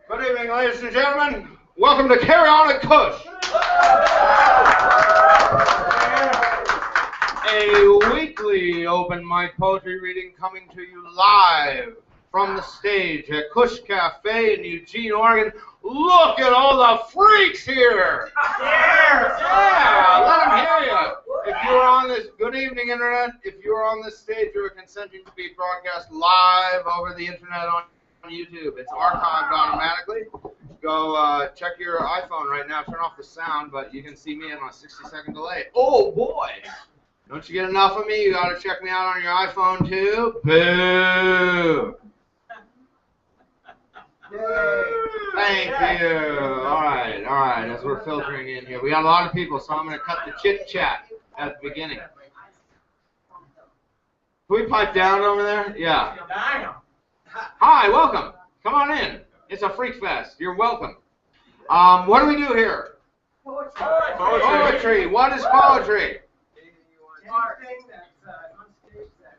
Good evening, ladies and gentlemen. Welcome to Carry On at Cush. A weekly open mic poetry reading coming to you live from the stage at Cush Cafe in Eugene, Oregon. Look at all the freaks here. Yeah, let them hear you. If you're on this, good evening, Internet. If you're on this stage, you are consenting to be broadcast live over the Internet on YouTube. It's archived automatically. Go check your iPhone right now. Turn off the sound, but you can see me in a 60-second delay. Oh, boy. Don't you get enough of me? You got to check me out on your iPhone, too. Boo. Thank you. All right. As we're filtering in here, we got a lot of people, so I'm going to cut the chit-chat at the beginning. Can we pipe down over there? Yeah. Hi, welcome. Come on in. It's a freak fest. You're welcome. What do we do here? Poetry. What is poetry?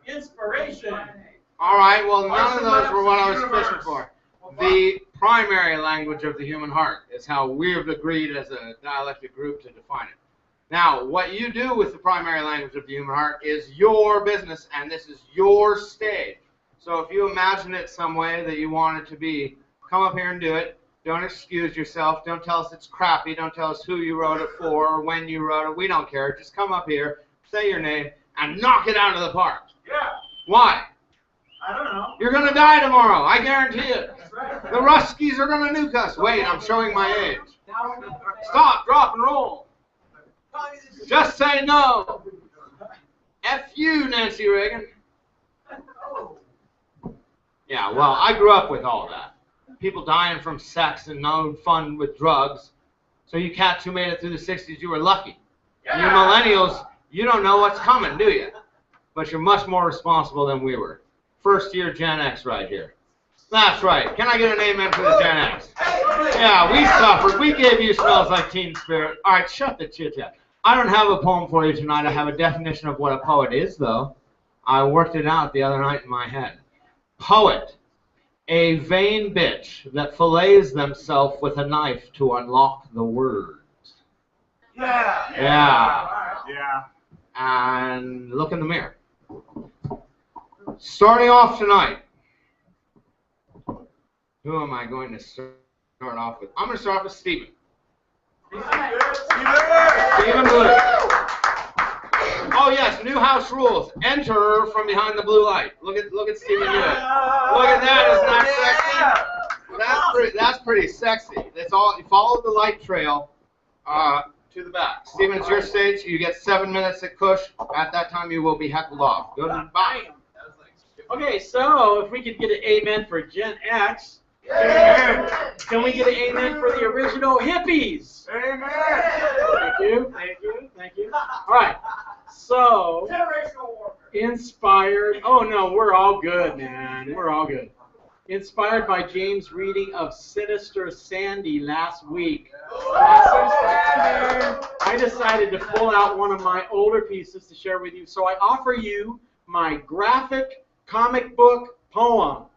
Inspiration. All right, well, none of those were what I was fishing for. The primary language of the human heart is how we've agreed as a dialectic group to define it. Now, what you do with the primary language of the human heart is your business, and this is your stage. So if you imagine it some way that you want it to be, come up here and do it. Don't excuse yourself. Don't tell us it's crappy. Don't tell us who you wrote it for or when you wrote it. We don't care. Just come up here, say your name, and knock it out of the park. Yeah. Why? I don't know. You're going to die tomorrow. I guarantee it. That's right. The Ruskies are going to nuke us. Wait, I'm showing my age. Stop, drop, and roll. Just say no. F you, Nancy Reagan. Yeah, well, I grew up with all that. People dying from sex and no fun with drugs. So you cats who made it through the 60s, you were lucky. Yeah. You millennials, you don't know what's coming, do you? But you're much more responsible than we were. First year Gen X right here. That's right. Can I get an amen for the Gen X? Yeah, we suffered. We gave you Smells Like Teen Spirit. All right, shut the chit-chat. I don't have a poem for you tonight. I have a definition of what a poet is, though. I worked it out the other night in my head. Poet, a vain bitch that fillets themselves with a knife to unlock the words. Yeah. And look in the mirror. Starting off tonight, who am I going to start off with? I'm going to start off with Stephen. Stephen Blue. Oh yes, new house rules. Enter from behind the blue light. Look at Stephen do it. Look at that, isn't that sexy? That's pretty sexy. That's all. You follow the light trail to the back. Stephen, it's your stage. You get 7 minutes at Cush. At that time, you will be heckled off. Good. Bye. Okay, so if we could get an amen for Gen X, can we get an amen for the original hippies? Amen. Thank you. All right. So, inspired. Oh no, we're all good, man. We're all good. Inspired by James' reading of Sinister Sandy last week, I decided to pull out one of my older pieces to share with you. So I offer you my graphic comic book poem,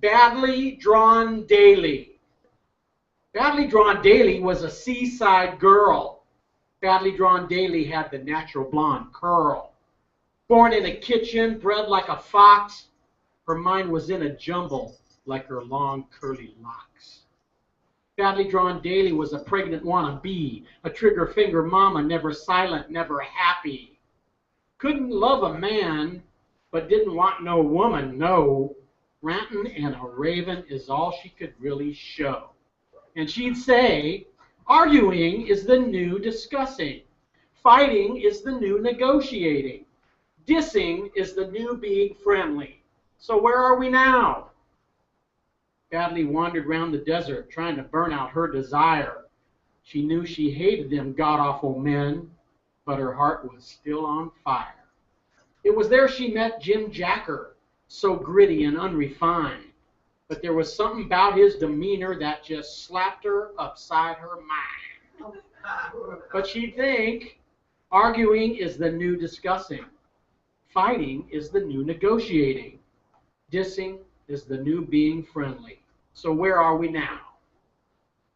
Badly Drawn Daily. Badly Drawn Daily was a seaside girl. Badly Drawn Daily had the natural blonde curl. Born in a kitchen, bred like a fox, her mind was in a jumble like her long curly locks. Badly Drawn Daily was a pregnant wannabe, a trigger finger mama, never silent, never happy. Couldn't love a man, but didn't want no woman, no. Rantin' and a raving is all she could really show. And she'd say, arguing is the new discussing. Fighting is the new negotiating. Dissing is the new being friendly. So where are we now? Badly wandered round the desert, trying to burn out her desire. She knew she hated them god-awful men, but her heart was still on fire. It was there she met Jim Jacker, so gritty and unrefined. But there was something about his demeanor that just slapped her upside her mind. But she'd think, Arguing is the new discussing. Fighting is the new negotiating. Dissing is the new being friendly. So where are we now?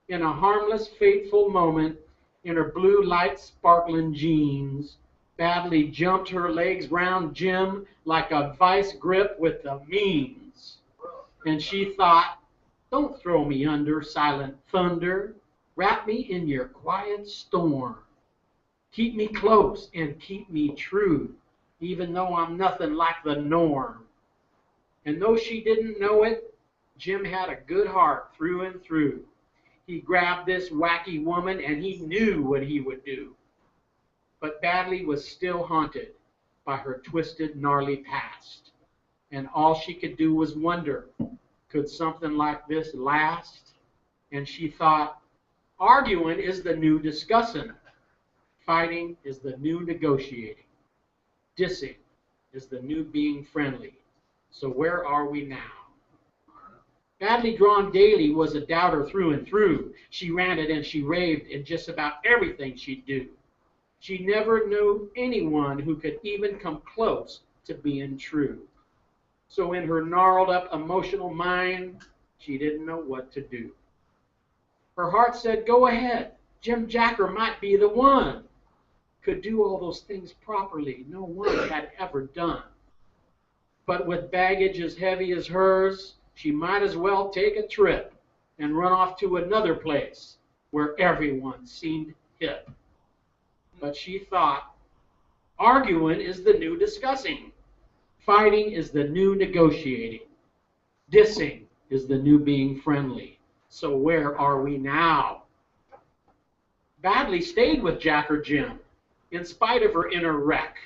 In a harmless, fateful moment, in her blue light sparkling jeans, badly jumped her legs round Jim like a vice grip with the means. And she thought, don't throw me under, silent thunder. Wrap me in your quiet storm. Keep me close and keep me true, even though I'm nothing like the norm. And though she didn't know it, Jim had a good heart through and through. He grabbed this wacky woman and he knew what he would do. But Badly was still haunted by her twisted, gnarly past. And all she could do was wonder, could something like this last? And she thought, arguing is the new discussing. Fighting is the new negotiating. Dissing is the new being friendly. So where are we now? Badly Drawn Daily was a doubter through and through. She ranted and she raved in just about everything she'd do. She never knew anyone who could even come close to being true. So in her gnarled up emotional mind, she didn't know what to do. Her heart said, go ahead. Jim Jacker might be the one. Could do all those things properly no one had ever done. But with baggage as heavy as hers, she might as well take a trip and run off to another place where everyone seemed hip. But she thought, arguing is the new discussing. Fighting is the new negotiating. Dissing is the new being friendly. So where are we now? Badly stayed with Jacker Jim in spite of her inner wreck.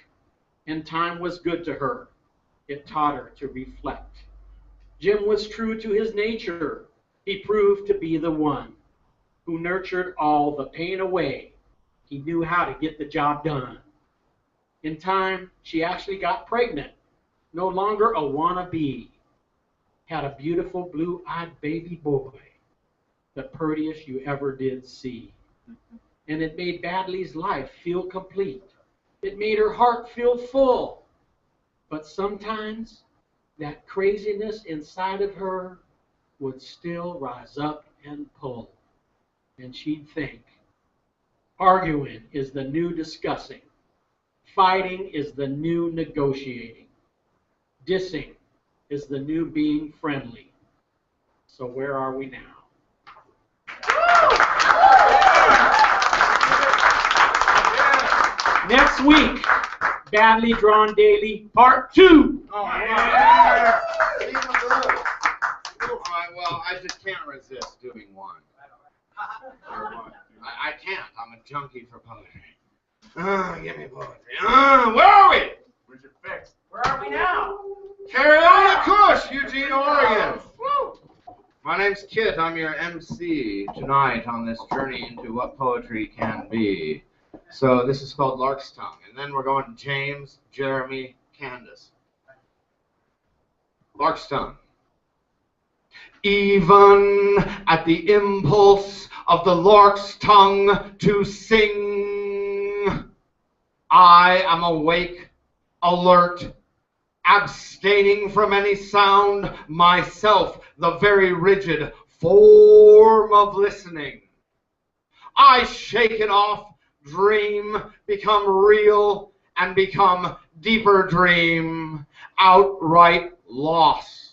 And time was good to her. It taught her to reflect. Jim was true to his nature. He proved to be the one who nurtured all the pain away. He knew how to get the job done. In time, she actually got pregnant. No longer a wannabe. Had a beautiful blue-eyed baby boy. The prettiest you ever did see. And it made Badly's life feel complete. It made her heart feel full. But sometimes that craziness inside of her would still rise up and pull. And she'd think, arguing is the new discussing. Fighting is the new negotiating. Dissing is the new being friendly. So where are we now? Next week, Badly Drawn Daily, Part 2. Oh, yeah. All right, well, I just can't resist doing one. I can't. I'm a junkie for poetry. Give me poetry. Where are we? Where's your fix? Where are we now? Cary on Cush, Eugene, Oregon. My name's Kit. I'm your MC tonight on this journey into what poetry can be. So this is called Lark's Tongue. And then we're going to James, Jeremy, Candace. Lark's Tongue. Even at the impulse of the lark's tongue to sing, I am awake, alert, abstaining from any sound, myself the very rigid form of listening. I shake it off, dream, become real, and become deeper dream, outright lost.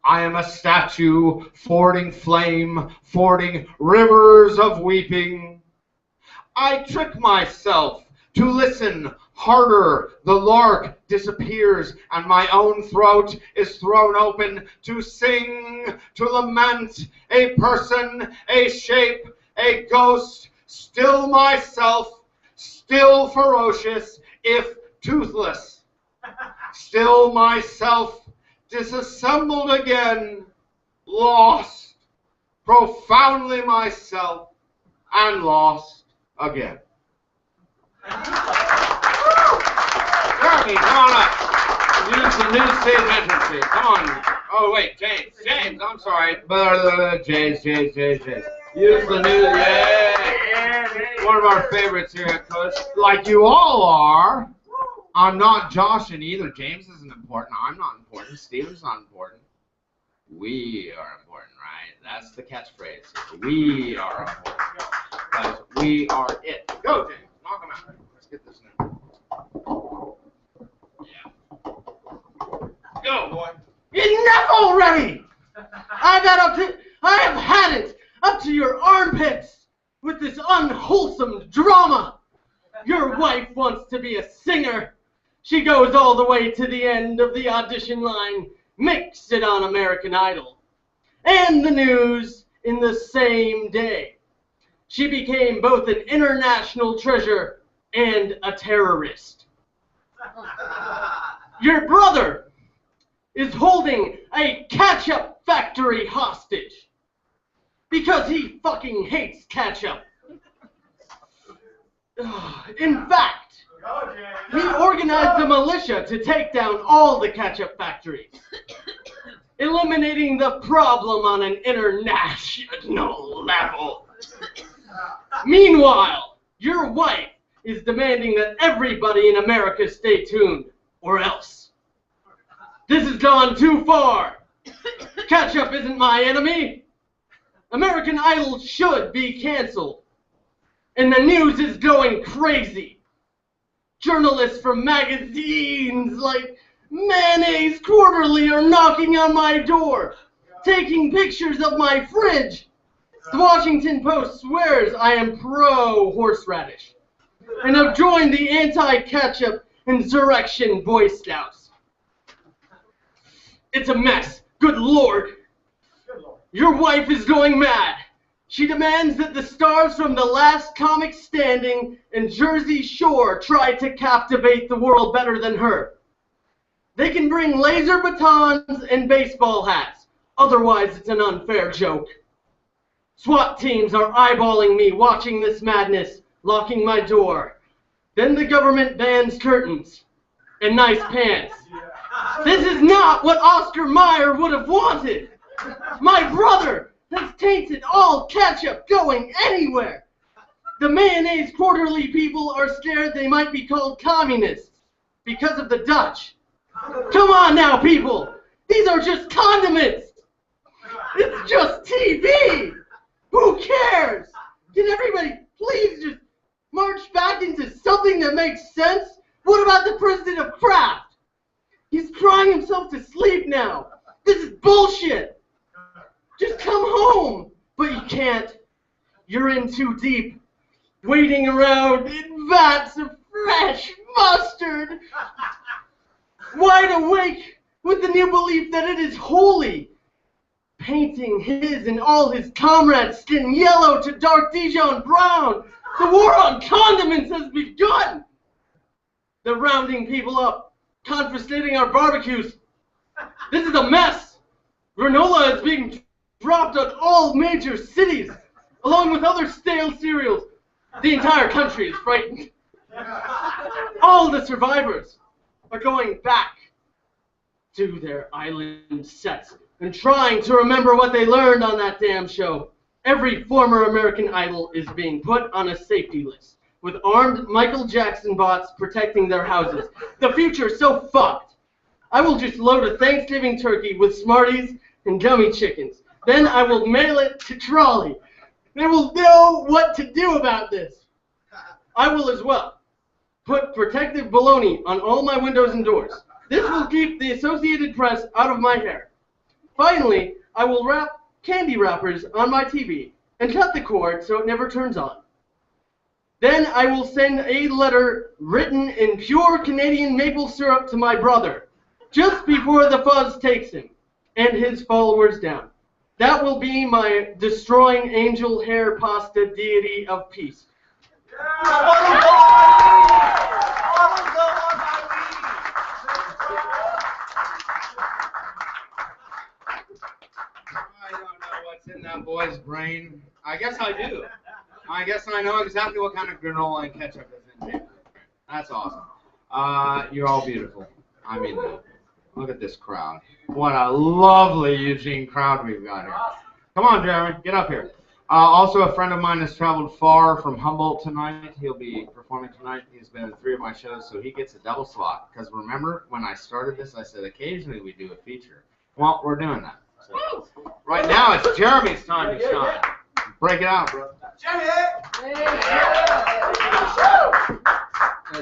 I am a statue, fording flame, fording rivers of weeping. I trick myself to listen harder. The lark disappears, and my own throat is thrown open to sing, to lament, a person, a shape, a ghost, still myself, still ferocious, if toothless. Still myself, disassembled again, lost, profoundly myself, and lost again. Jeremy, come on up. Use the new stage entrance. Come on. Oh, wait, James, I'm sorry. James. Use the new, yeah. one of our favorites here at Cush, like you all are. I'm not joshing either. James isn't important. I'm not important. Steven's not important. We are important, right? That's the catchphrase. We are important. Because we are it. Go, James. Knock him out. Let's get this now. Yeah. Go, boy. Enough already! I have had it up to your armpits with this unwholesome drama. Your wife wants to be a singer. She goes all the way to the end of the audition line, makes it on American Idol, and the news in the same day. She became both an international treasure and a terrorist. Your brother is holding a ketchup factory hostage because he fucking hates ketchup. In fact, he organized a militia to take down all the ketchup factories, eliminating the problem on an international level. Meanwhile, your wife is demanding that everybody in America stay tuned, or else. This has gone too far. Ketchup isn't my enemy. American Idol should be canceled. And the news is going crazy. Journalists from magazines like Mayonnaise Quarterly are knocking on my door, taking pictures of my fridge. The Washington Post swears I am pro-horseradish and have joined the anti-ketchup insurrection Boy Scouts. It's a mess. Good Lord. Your wife is going mad. She demands that the stars from The Last Comic Standing and Jersey Shore try to captivate the world better than her. They can bring laser batons and baseball hats. Otherwise, it's an unfair joke. SWAT teams are eyeballing me, watching this madness, locking my door. Then the government bans curtains and nice pants. This is not what Oscar Mayer would have wanted. My brother has tainted all ketchup going anywhere. The Mayonnaise Quarterly people are scared they might be called communists because of the Dutch. Come on now, people. These are just condiments. It's just TV. Who cares? Can everybody please just march back into something that makes sense? What about the president of Kraft? He's crying himself to sleep now. This is bullshit. Just come home. But you can't. You're in too deep. Waiting around in vats of fresh mustard. Wide awake with the new belief that it is holy. Painting his and all his comrades' skin yellow to dark Dijon brown. The war on condiments has begun. They're rounding people up, confiscating our barbecues. This is a mess. Granola is being dropped on all major cities, along with other stale cereals. The entire country is frightened. All the survivors are going back to their island sets and trying to remember what they learned on that damn show. Every former American Idol is being put on a safety list, with armed Michael Jackson bots protecting their houses. The future's so fucked. I will just load a Thanksgiving turkey with Smarties and gummy chickens. Then I will mail it to Trolley. They will know what to do about this. I will as well put protective baloney on all my windows and doors. This will keep the Associated Press out of my hair. Finally, I will wrap candy wrappers on my TV and cut the cord so it never turns on. Then I will send a letter written in pure Canadian maple syrup to my brother, just before the fuzz takes him and his followers down. That will be my destroying angel hair pasta deity of peace. I don't know what's in that boy's brain. I guess I do. I guess I know exactly what kind of granola and ketchup is in there. That's awesome. You're all beautiful. I mean that. Look at this crowd. What a lovely Eugene crowd we've got here. Come on, Jeremy. Get up here. Also, a friend of mine has traveled far from Humboldt tonight. He'll be performing tonight. He's been in 3 of my shows, so he gets a double slot. Because remember, when I started this, I said occasionally we do a feature. Well, we're doing that. So, right now, it's Jeremy's time to shine. Break it out, bro.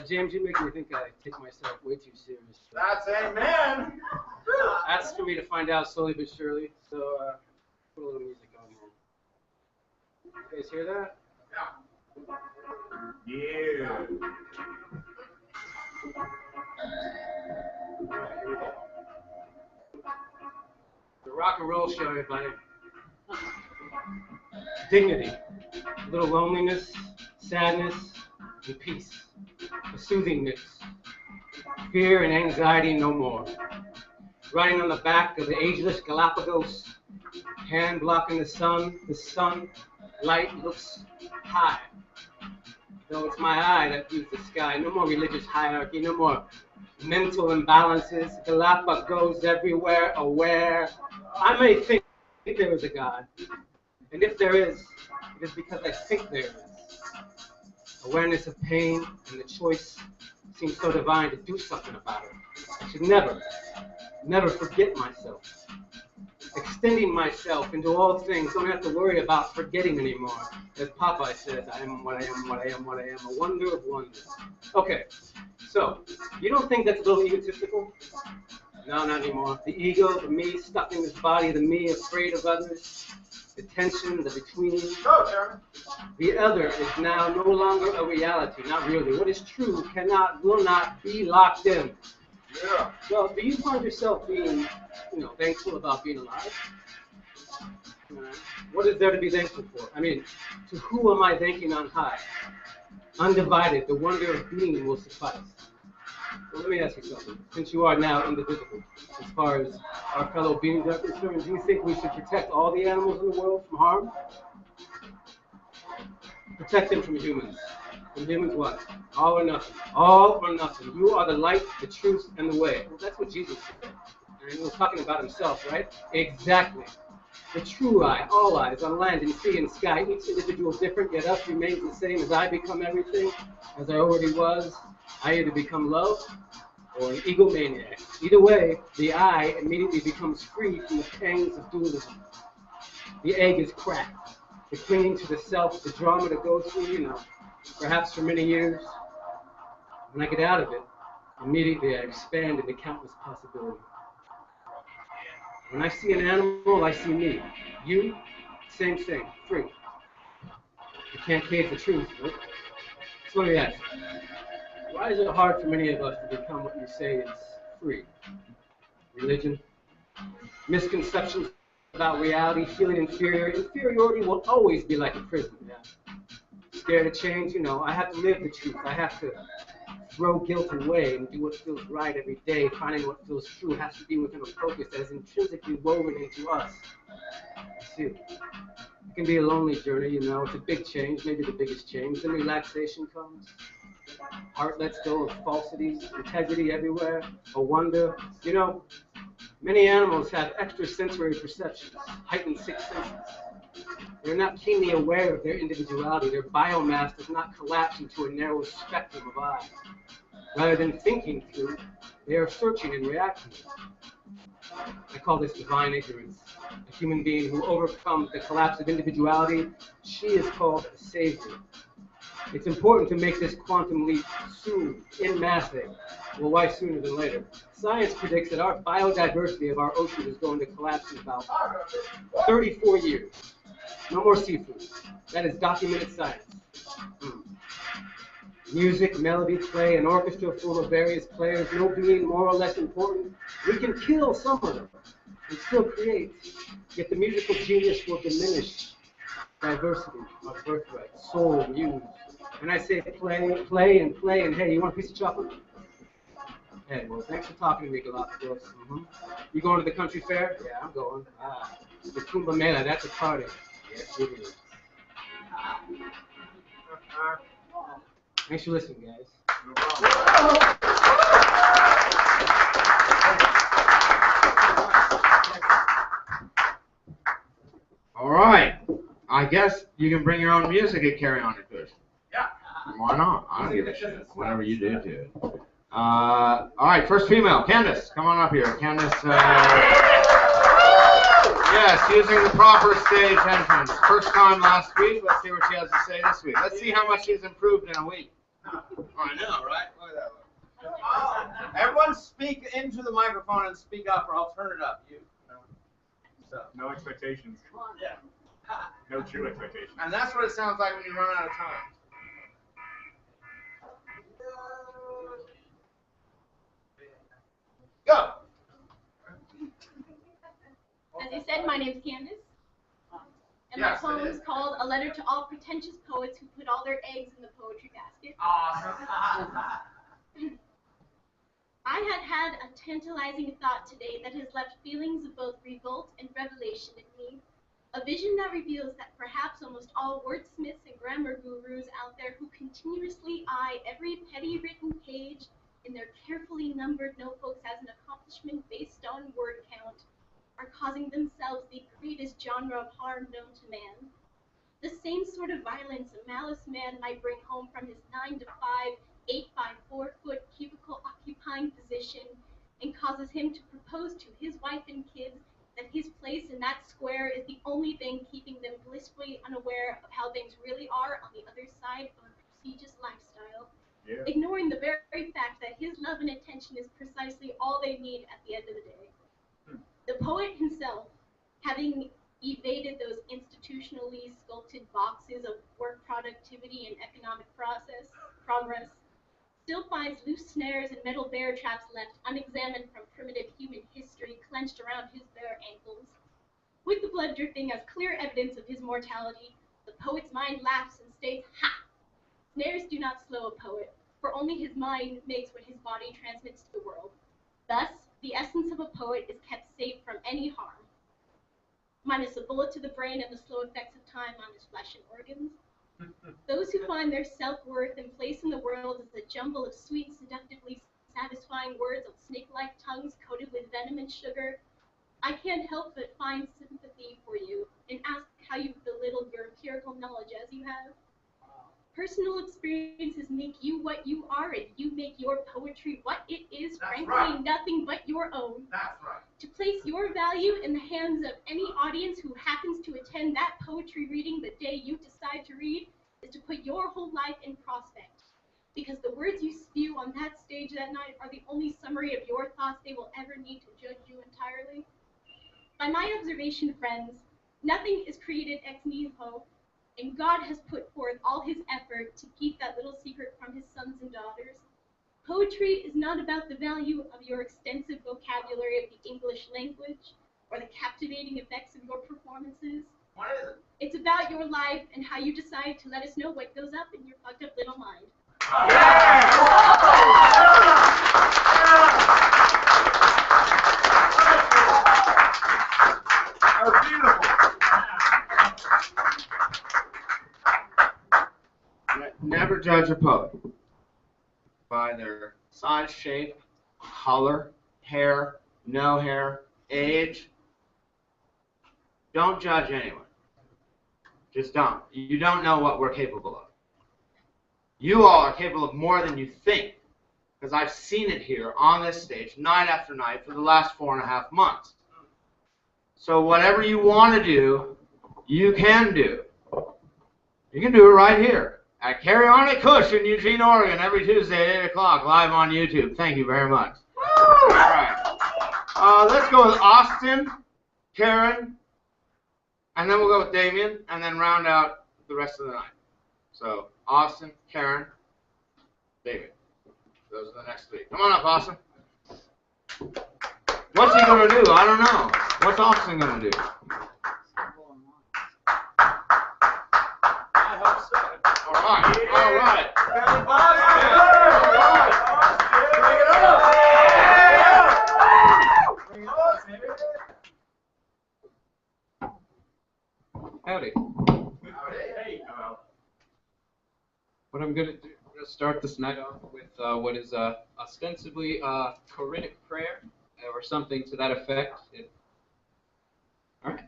James, you make me think I take myself way too serious. That's amen. That's for me to find out slowly but surely. So, put a little music on here. You guys hear that? Yeah. The rock and roll show, everybody. Dignity, a little loneliness, sadness, and peace. A soothing mix. Fear and anxiety no more. Riding on the back of the ageless Galapagos, hand blocking the sun light looks high. Though it's my eye that views the sky. No more religious hierarchy, no more mental imbalances. Galapagos everywhere, aware. I may think there is a God. And if there is, it is because I think there is. Awareness of pain and the choice seems so divine to do something about it. I should never forget myself. Extending myself into all things, don't have to worry about forgetting anymore. As Popeye says, I am what I am, what I am, what I am, a wonder of wonders. Okay, so, you don't think that's a little egotistical? No, not anymore. The ego, the me stuck in this body, the me afraid of others, the tension, the between. The other is now no longer a reality, not really. What is true will not be locked in. Yeah. Well, do you find yourself being, thankful about being alive? What is there to be thankful for? I mean, to who am I thanking on high? Undivided, the wonder of being will suffice. Well, let me ask you something. Since you are now indivisible, as far as our fellow beings are concerned, do you think we should protect all the animals in the world from harm? Protect them from humans. From humans what? All or nothing. All or nothing. You are the light, the truth, and the way. Well, that's what Jesus said. And he was talking about himself, right? Exactly. The true I, all eyes, on land and sea and sky, each individual different, yet us remains the same. As I become everything, as I already was, I either become love or an egomaniac. Either way, the I immediately becomes free from the pangs of dualism. The egg is cracked. The clinging to the self, the drama to go through, perhaps for many years. When I get out of it, immediately I expand into countless possibilities. When I see an animal, I see me. You, same thing, free. You can't cage the truth, right? So let me ask you, why is it hard for many of us to become what you say is free? Religion, misconceptions about reality, feeling inferior. Inferiority will always be like a prison. Yeah. Scared of change, I have to live the truth. I have to throw guilt away and do what feels right every day. Finding what feels true has to be within a focus that is intrinsically woven into us. See, it can be a lonely journey, it's a big change, maybe the biggest change. Then relaxation comes. Heart lets go of falsities, integrity everywhere, a wonder. Many animals have extrasensory perceptions, heightened sixth senses. They're not keenly aware of their individuality. Their biomass does not collapse into a narrow spectrum of eyes. Rather than thinking through, they are searching and reacting. I call this divine ignorance. A human being who overcomes the collapse of individuality, she is called a savior. It's important to make this quantum leap soon, in massing. Well, why sooner than later? Science predicts that our biodiversity of our ocean is going to collapse in about 34 years. No more seafood. That is documented science. Music, melody, play, an orchestra full of various players, no being more or less important. We can kill some of them and still create. Yet the musical genius will diminish diversity, our birthright, soul, muse. And I say play, play, and play, and hey, you want a piece of chocolate? Hey, well, thanks for talking to me, Galapagos. You going to the country fair? Yeah, I'm going. The Kumbh Mela, that's a party. Yes, it is. Thanks for listening, guys. All right. I guess you can bring your own music at Cary on it, Cush. Yeah. Why not? I don't give a shit. Whatever you do to it. All right, first female, Candace. Come on up here. Candace, yes, using the proper stage entrance. First time last week. Let's see what she has to say this week. Let's see how much she's improved in a week. Oh, I know, right? Look at that one. Everyone speak into the microphone and speak up, or I'll turn it up. No expectations. Yeah. No true expectations. And that's what it sounds like when you run out of time. Go. As you said, my name's Candace. And Yes, my poem it is is. called A Letter to All Pretentious Poets Who Put All Their Eggs in the Poetry Basket. Awesome. I had a tantalizing thought today that has left feelings of both revolt and revelation in me. A vision that reveals that perhaps almost all wordsmiths and grammar gurus out there who continuously eye every petty written page in their carefully numbered notebooks as an accomplishment based on word count are causing themselves the greatest genre of harm known to man. The same sort of violence a malice man might bring home from his 9 to 5, 8 by 4 foot cubicle occupying position and causes him to propose to his wife and kids that his place in that square is the only thing keeping them blissfully unaware of how things really are on the other side of a prestigious lifestyle, ignoring the very fact that his love and attention is precisely all they need at the end of the day. The poet himself, having evaded those institutionally sculpted boxes of work productivity and economic progress, still finds loose snares and metal bear traps left unexamined from primitive human history clenched around his bare ankles. With the blood dripping as clear evidence of his mortality, the poet's mind laughs and states, "Ha! Snares do not slow a poet, for only his mind makes what his body transmits to the world. Thus, the essence of a poet is kept safe from any harm, minus a bullet to the brain and the slow effects of time on his flesh and organs. Those who find their self-worth and place in the world as a jumble of sweet, seductively satisfying words on snake-like tongues coated with venom and sugar, I can't help but find sympathy for you and ask how you've belittled your empirical knowledge as you have. Personal experiences make you what you are, and you make your poetry what it is, That's frankly, right. nothing but your own. That's right. To place your value in the hands of any audience who happens to attend that poetry reading the day you decide to read is to put your whole life in prospect, because the words you spew on that stage that night are the only summary of your thoughts they will ever need to judge you entirely. By my observation, friends, nothing is created ex nihilo, and God has put forth all his effort to keep that little secret from his sons and daughters. Poetry is not about the value of your extensive vocabulary of the English language or the captivating effects of your performances. What is it? It's about your life and how you decide to let us know what goes up in your fucked up little mind. That was beautiful. Never judge a poet by their size, shape, color, hair, no hair, age. Don't judge anyone. Just don't. You don't know what we're capable of. You all are capable of more than you think, because I've seen it here on this stage night after night for the last 4.5 months. So whatever you want to do, you can do. You can do it right here at Cary on it Cush in Eugene, Oregon, every Tuesday at 8 o'clock, live on YouTube. Thank you very much. All right. Let's go with Austin, Karen, and then we'll go with Damien, and then round out the rest of the night. So, Austin, Karen, David. Those are the next three. Come on up, Austin. What's he going to do? I don't know. What's Austin going to do? I hope so. All right. All right. Howdy. Hey, What I'm going to do, I'm going to start this night off with what is ostensibly a Quranic prayer or something to that effect. All right.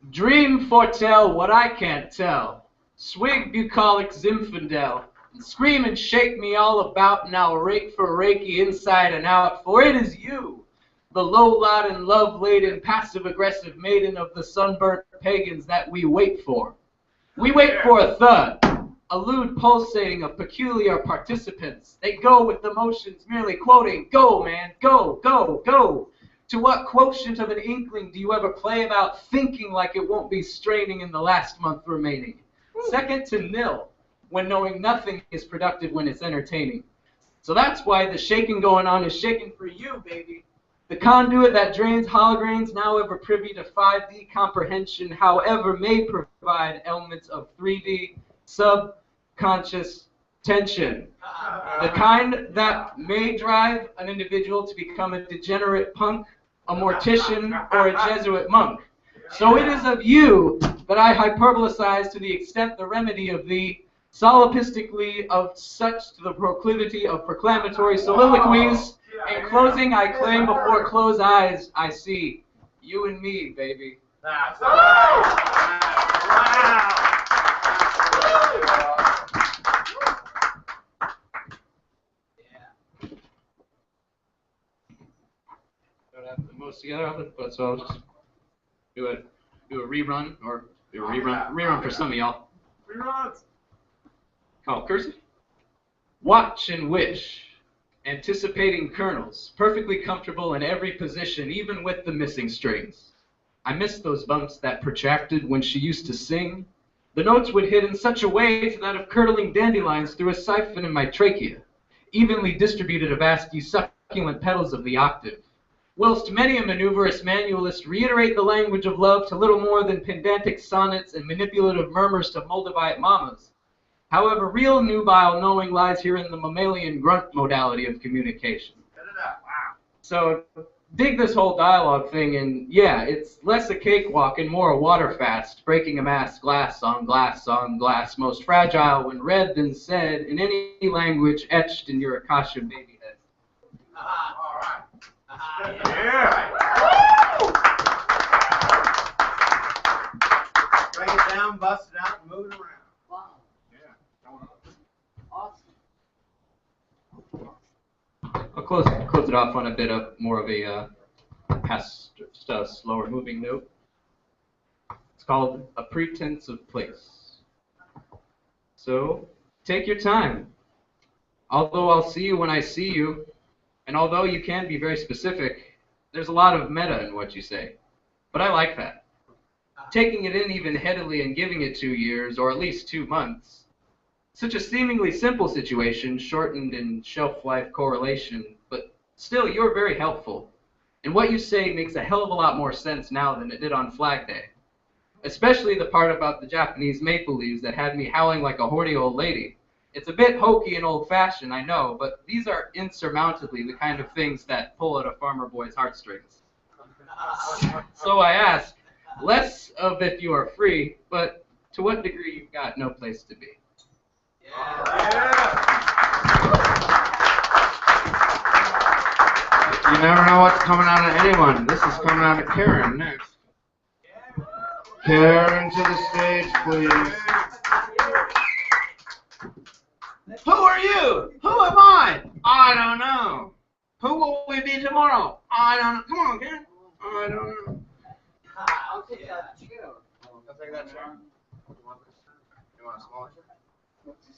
Dream foretell what I can't tell. Swig bucolic Zinfandel. And scream and shake me all about, and I'll rake for Reiki inside and out. For it is you, the low-laden, love-laden, passive-aggressive maiden of the sunburnt pagans that we wait for. We wait for a thud, a lewd pulsating of peculiar participants. They go with the motions, merely quoting, "Go, man, go, go, go." To what quotient of an inkling do you ever play about thinking like it won't be straining in the last month remaining? Second to nil, when knowing nothing is productive when it's entertaining. So that's why the shaking going on is shaking for you, baby. The conduit that drains holograins, now ever privy to 5D comprehension, however, may provide elements of 3D subconscious tension. The kind that may drive an individual to become a degenerate punk, a mortician, or a Jesuit monk. So it is of you that I hyperbolicize to the extent the remedy of thee, solipsistically of such to the proclivity of proclamatory soliloquies. In closing, I claim before closed eyes I see you and me, baby. That's wow. Don't have the most together of it, but so I'll just do a rerun or do a rerun for some of y'all. Reruns. Called cursive. Watch and wish. Anticipating kernels, perfectly comfortable in every position, even with the missing strings. I miss those bumps that protracted when she used to sing. The notes would hit in such a way to that of curdling dandelions through a siphon in my trachea, evenly distributed of ASCII succulent petals of the octave. Whilst many a maneuverous manualist reiterate the language of love to little more than pedantic sonnets and manipulative murmurs to Moldavite mamas. However, real nubile knowing lies here in the mammalian grunt modality of communication. So dig this whole dialogue thing, and yeah, it's less a cakewalk and more a water fast, breaking a mass glass on glass on glass, most fragile when read than said in any language etched in your Akasha baby head. All right. Yeah. Bring it down, bust it out, and move it around. I'll close it off on a bit of more of a slower moving note. It's called A Pretense of Place. So take your time. Although I'll see you when I see you, and although you can be very specific, there's a lot of meta in what you say. But I like that. Taking it in even headily and giving it 2 years, or at least 2 months. Such a seemingly simple situation, shortened in shelf life correlation, but still you're very helpful. And what you say makes a hell of a lot more sense now than it did on Flag Day. Especially the part about the Japanese maple leaves that had me howling like a horny old lady. It's a bit hokey and old-fashioned, I know, but these are insurmountably the kind of things that pull at a farmer boy's heartstrings. So I ask, less of if you are free, but to what degree you've got no place to be. You never know what's coming out of anyone. This is coming out of Karen next. Karen to the stage, please. Who are you? Who am I? I don't know. Who will we be tomorrow? I don't know. Come on, Karen. I don't know. I'll take that chair. I'll take that chair. You want a smaller chair? What's this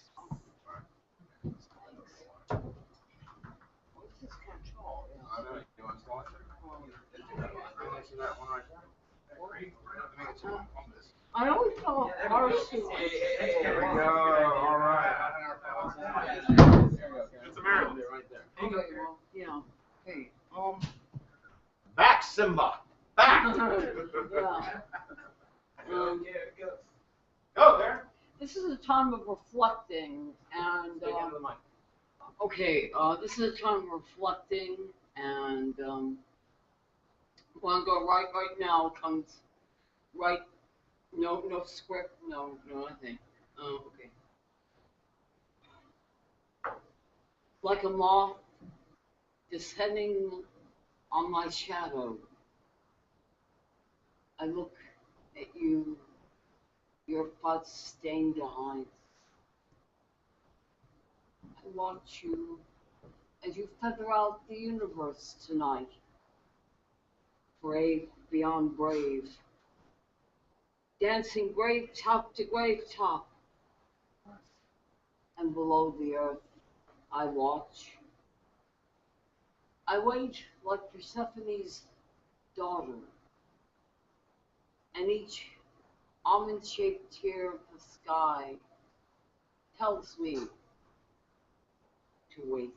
control? I don't know. You want a smaller chair? See that one right there? Make it 2 on this. I don't know. There we go. All right. It's a miracle. Right there. Yeah. Hey. Back, Simba. Back. Go there. This is a time of reflecting, and this is a time of reflecting, and want to go right now. Comes right. No script. No nothing. Okay. Like a moth descending on my shadow, I look at your blood-stained eyes. I watch you as you feather out the universe tonight, brave beyond brave, dancing grave top to grave top, and below the earth I watch. I wait like Persephone's daughter, and each almond-shaped tear of the sky tells me to wait.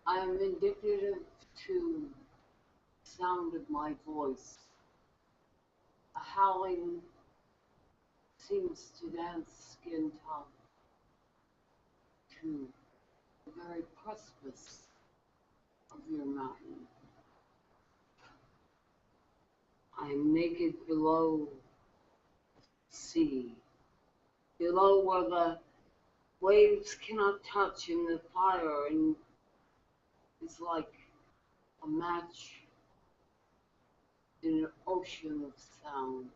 I am indicative to the sound of my voice. A howling seems to dance skin top to the very precipice of your mountain. I am naked below the sea, below where the waves cannot touch and the fire and is like a match in an ocean of sound,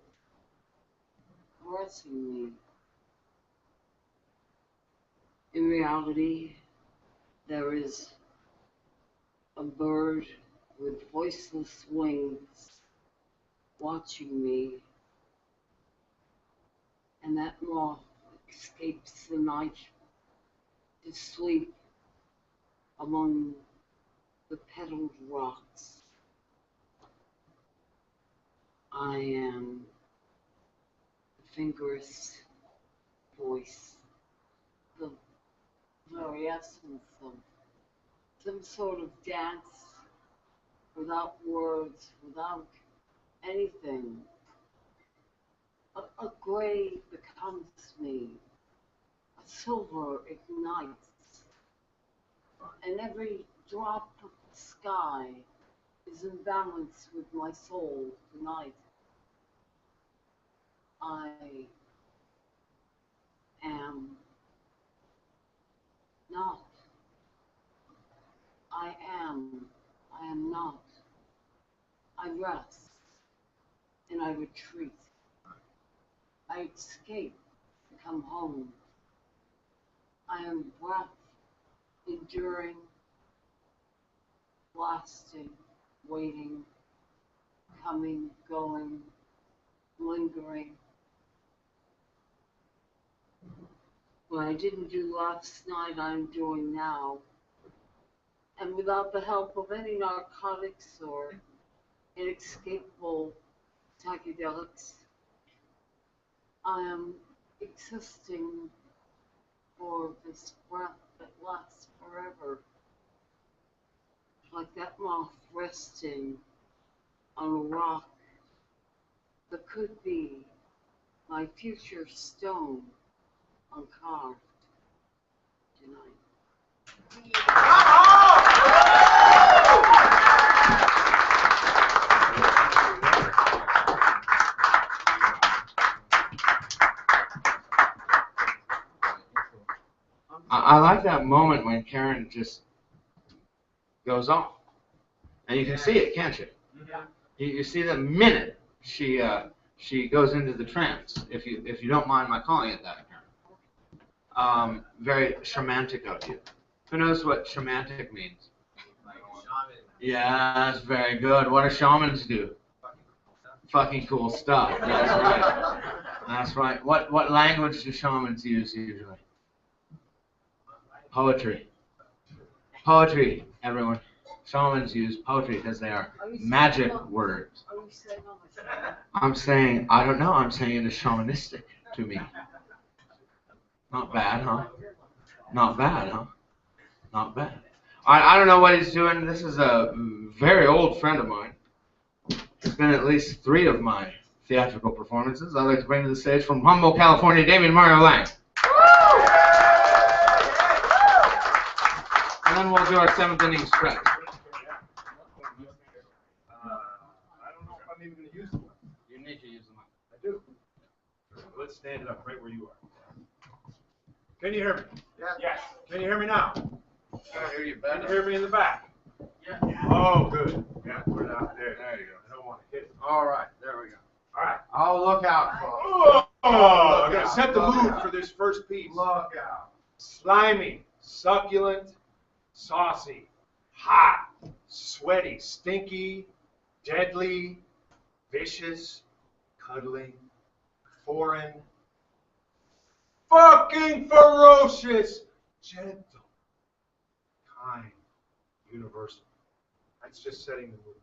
caressing me. In reality, there is a bird with voiceless wings watching me, and that moth escapes the night to sleep among the petaled rocks. I am the fingerless voice, the very essence of some sort of dance without words, without anything. A gray becomes me, a silver ignites, and every drop of the sky is in balance with my soul tonight. I am not. I am not. I rest and I retreat. I escape to come home. I am breath, enduring, lasting, waiting, coming, going, lingering. What I didn't do last night, I'm doing now. And without the help of any narcotics or inescapable psychedelics, I am existing for this breath that lasts forever. Like that moth resting on a rock that could be my future stone uncarved tonight. I like that moment when Karen just goes off, and you can see it, can't you? You see the minute she goes into the trance. If you don't mind my calling it that, Karen. Very shamantic of you. Who knows what shamantic means? Yeah, that's very good. What do shamans do? Fucking cool stuff. That's right. That's right. What language do shamans use usually? Poetry. Poetry, everyone. Shamans use poetry because they are magic words. Are you saying on the show? I'm saying, I don't know, I'm saying it is shamanistic to me. Not bad, huh? Not bad, huh? Not bad. I don't know what he's doing. This is a very old friend of mine. It's been at least 3 of my theatrical performances. I'd like to bring to the stage from Humboldt, California, Damian Mario Lang. And then we'll do our 7th inning stretch. I don't know if I'm even going to use the mic. You need to use the mic. I do. Let's stand it up right where you are. Can you hear me? Yes. Can you hear me now? I hear you Can better. you hear me in the back? Yeah. Oh, good. Yeah, we're out there. There you go. Hit it. All right, there we go. All right. I'll look out, folks. Oh, I gotta set the mood for this first piece. Look out. Slimy, succulent, saucy, hot, sweaty, stinky, deadly, vicious, cuddling, foreign, fucking ferocious, gentle, kind, universal. That's just setting the mood.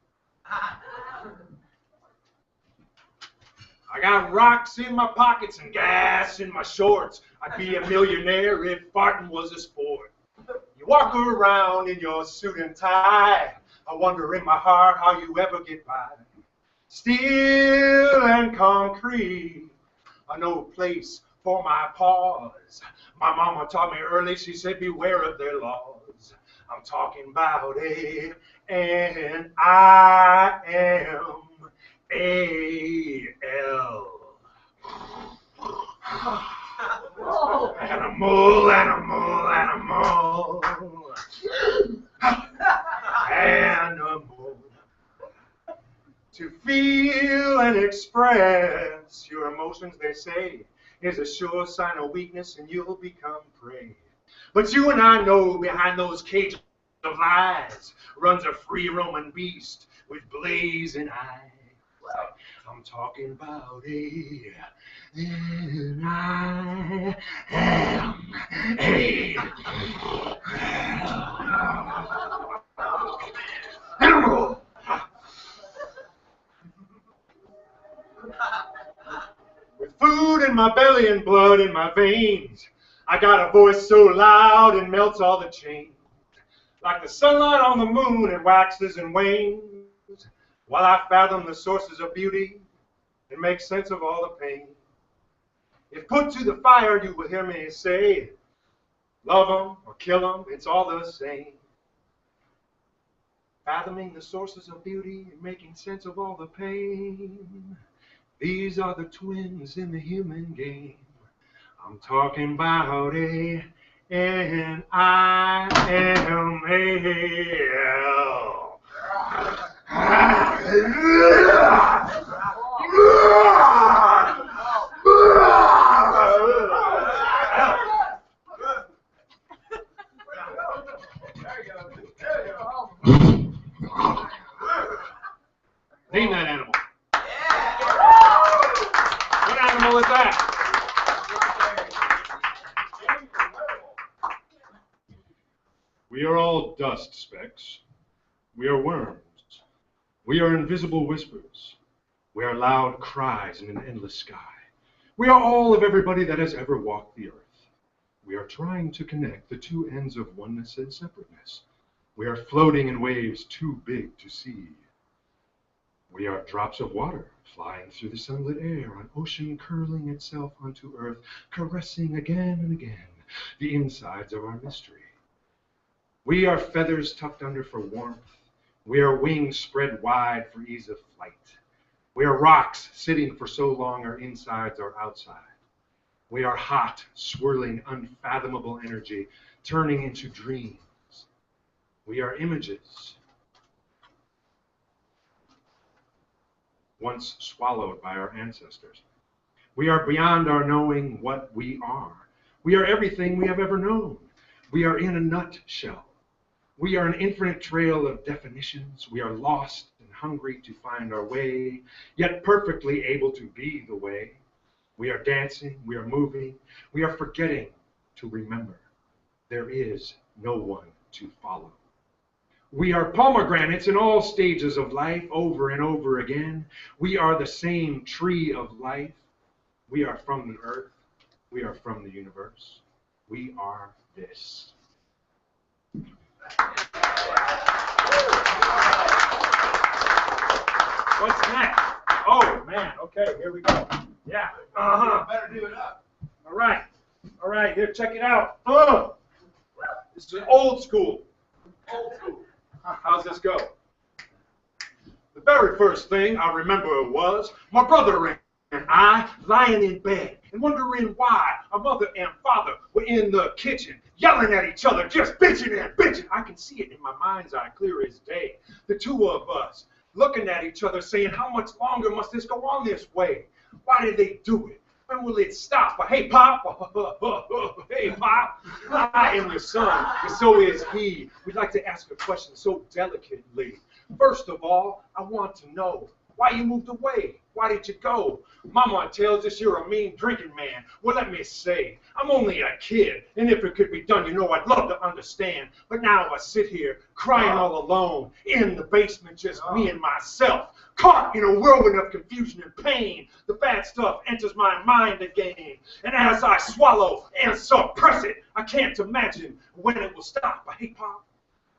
I got rocks in my pockets and gas in my shorts. I'd be a millionaire if farting was a sport. You walk around in your suit and tie. I wonder in my heart how you ever get by. Steel and concrete, no place for my paws. My mama taught me early, she said beware of their laws. I'm talking about A, and I am A-L. Animal, animal, animal. Animal. To feel and express your emotions, they say, is a sure sign of weakness and you'll become prey. But you and I know behind those cages of lies runs a free roaming beast with blazing eyes. I'm talking about A, and I am A. Animal. With food in my belly and blood in my veins, I got a voice so loud it melts all the chains. Like the sunlight on the moon, it waxes and wanes, while I fathom the sources of beauty and make sense of all the pain. If put to the fire, you will hear me say, love them or kill them, it's all the same. Fathoming the sources of beauty and making sense of all the pain. These are the twins in the human game. I'm talking about A, and I am A-L. Name that animal. What animal is that? We are all dust specks. We are worms. We are invisible whispers. We are loud cries in an endless sky. We are all of everybody that has ever walked the earth. We are trying to connect the two ends of oneness and separateness. We are floating in waves too big to see. We are drops of water flying through the sunlit air, an ocean curling itself onto earth, caressing again and again the insides of our mystery. We are feathers tucked under for warmth. We are wings spread wide for ease of flight. We are rocks sitting for so long our insides are outside. We are hot, swirling, unfathomable energy, turning into dreams. We are images, once swallowed by our ancestors. We are beyond our knowing what we are. We are everything we have ever known. We are in a nutshell. We are an infinite trail of definitions. We are lost and hungry to find our way, yet perfectly able to be the way. We are dancing, we are moving, we are forgetting to remember. There is no one to follow. We are pomegranates in all stages of life, over and over again. We are the same tree of life. We are from the earth. We are from the universe. We are this. What's next? Oh, man. Okay, here we go. Yeah. Better do it up. All right. All right, here, check it out. This is old school. Old school. How's this go? The very first thing I remember was my brother and I lying in bed and wondering why our mother and father were in the kitchen yelling at each other, just bitching and bitching. I can see it in my mind's eye, clear as day. The two of us looking at each other saying, how much longer must this go on this way? Why did they do it? When will it stop? Hey, Pop. Hey, Pop. I am your son, and so is he. We'd like to ask a question so delicately. First of all, I want to know why you moved away. Why did you go? Mama tells us you're a mean drinking man. Well, let me say, I'm only a kid, and if it could be done, you know I'd love to understand. But now I sit here crying all alone in the basement, just me and myself, caught in a whirlwind of confusion and pain. The bad stuff enters my mind again, and as I swallow and suppress it, I can't imagine when it will stop. But hey, Pop,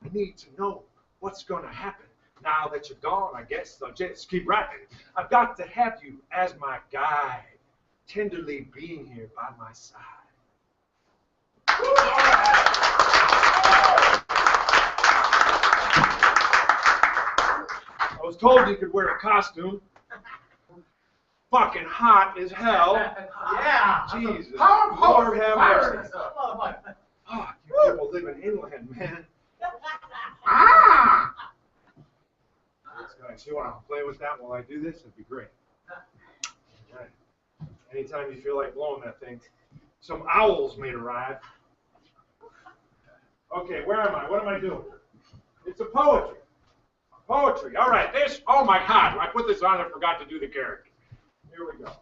I need to know what's going to happen. Now that you're gone, I guess I'll just keep rapping. I've got to have you as my guide, tenderly being here by my side. I was told you could wear a costume. Fucking hot as hell. Yeah. Jesus. Power Lord have mercy. Oh, Oh, you people living inland, man. ah! Guys, you want to play with that while I do this? It'd be great. All right. Anytime you feel like blowing that thing. Some owls may arrive. Okay, where am I? What am I doing? It's a poetry. Poetry. All right, this, oh my God, I put this on and forgot to do the character. Here we go.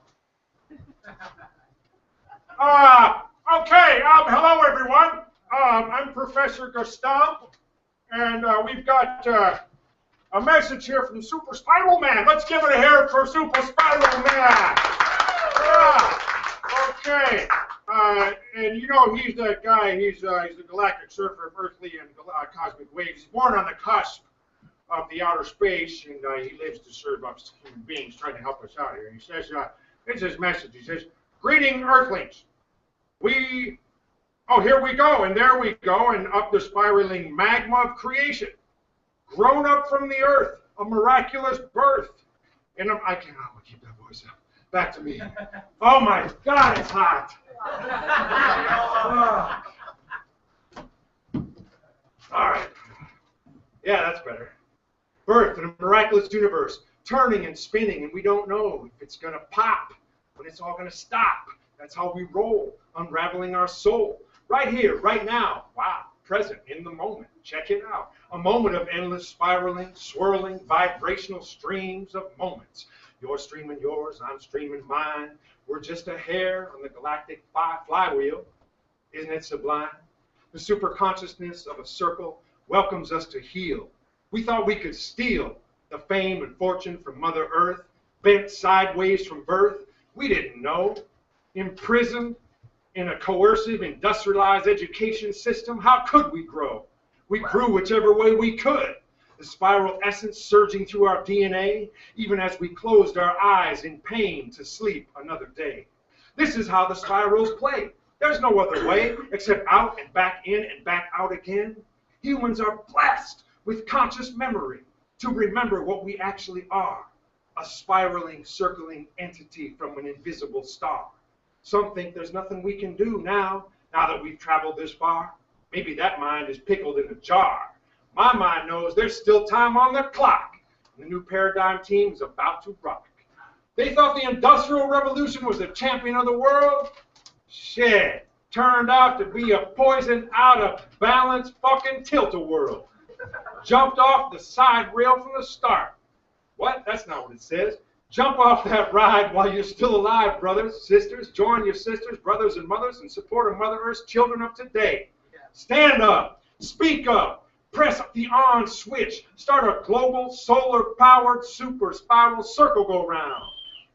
Okay, hello everyone. I'm Professor Gastamp, and we've got a message here from Super Spiral Man. Let's give it a hand for Super Spiral Man. Yeah. Okay. And you know he's that guy. He's the galactic surfer of earthly and cosmic waves. He's born on the cusp of the outer space, and he lives to serve us human beings, trying to help us out here. And he says, it's his message. He says, "Greeting, Earthlings. Here we go, and there we go, and up the spiraling magma of creation. Grown up from the earth, a miraculous birth." And I can't keep that voice up. Back to me. Oh my God, it's hot. All right. Yeah, that's better. Birth in a miraculous universe, turning and spinning, and we don't know if it's going to pop, when it's all going to stop. That's how we roll, unraveling our soul. Right here, right now. Wow. Present in the moment. Check it out. A moment of endless spiraling, swirling, vibrational streams of moments. You're streaming yours, I'm streaming mine. We're just a hair on the galactic flywheel. Isn't it sublime? The super consciousness of a circle welcomes us to heal. We thought we could steal the fame and fortune from Mother Earth, bent sideways from birth. We didn't know. Imprisoned in a coercive, industrialized education system, how could we grow? We grew whichever way we could. The spiral essence surging through our DNA, even as we closed our eyes in pain to sleep another day. This is how the spirals play. There's no other way except out and back in and back out again. Humans are blessed with conscious memory to remember what we actually are, a spiraling, circling entity from an invisible star. Some think there's nothing we can do now that we've traveled this far. Maybe that mind is pickled in a jar. My mind knows there's still time on the clock. The new paradigm team is about to rock. They thought the Industrial Revolution was the champion of the world. Shit, turned out to be a poison out of balance fucking tilt-a-whirl. Jumped off the side rail from the start. What? That's not what it says. Jump off that ride while you're still alive, brothers, sisters. Join your sisters, brothers, and mothers in support of Mother Earth's children of today. Stand up. Speak up. Press the on switch. Start a global, solar-powered, super spiral circle go round.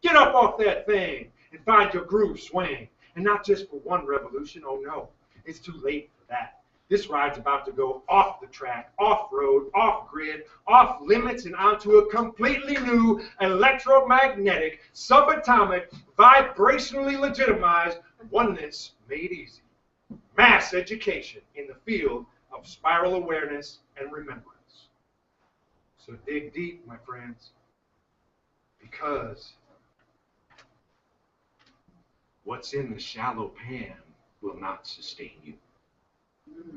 Get up off that thing and find your groove swing. And not just for one revolution. Oh, no. It's too late for that. This ride's about to go off the track, off-road, off-grid, off-limits, and onto a completely new electromagnetic, subatomic, vibrationally legitimized oneness made easy. Mass education in the field of spiral awareness and remembrance. So dig deep, my friends, because what's in the shallow pan will not sustain you. One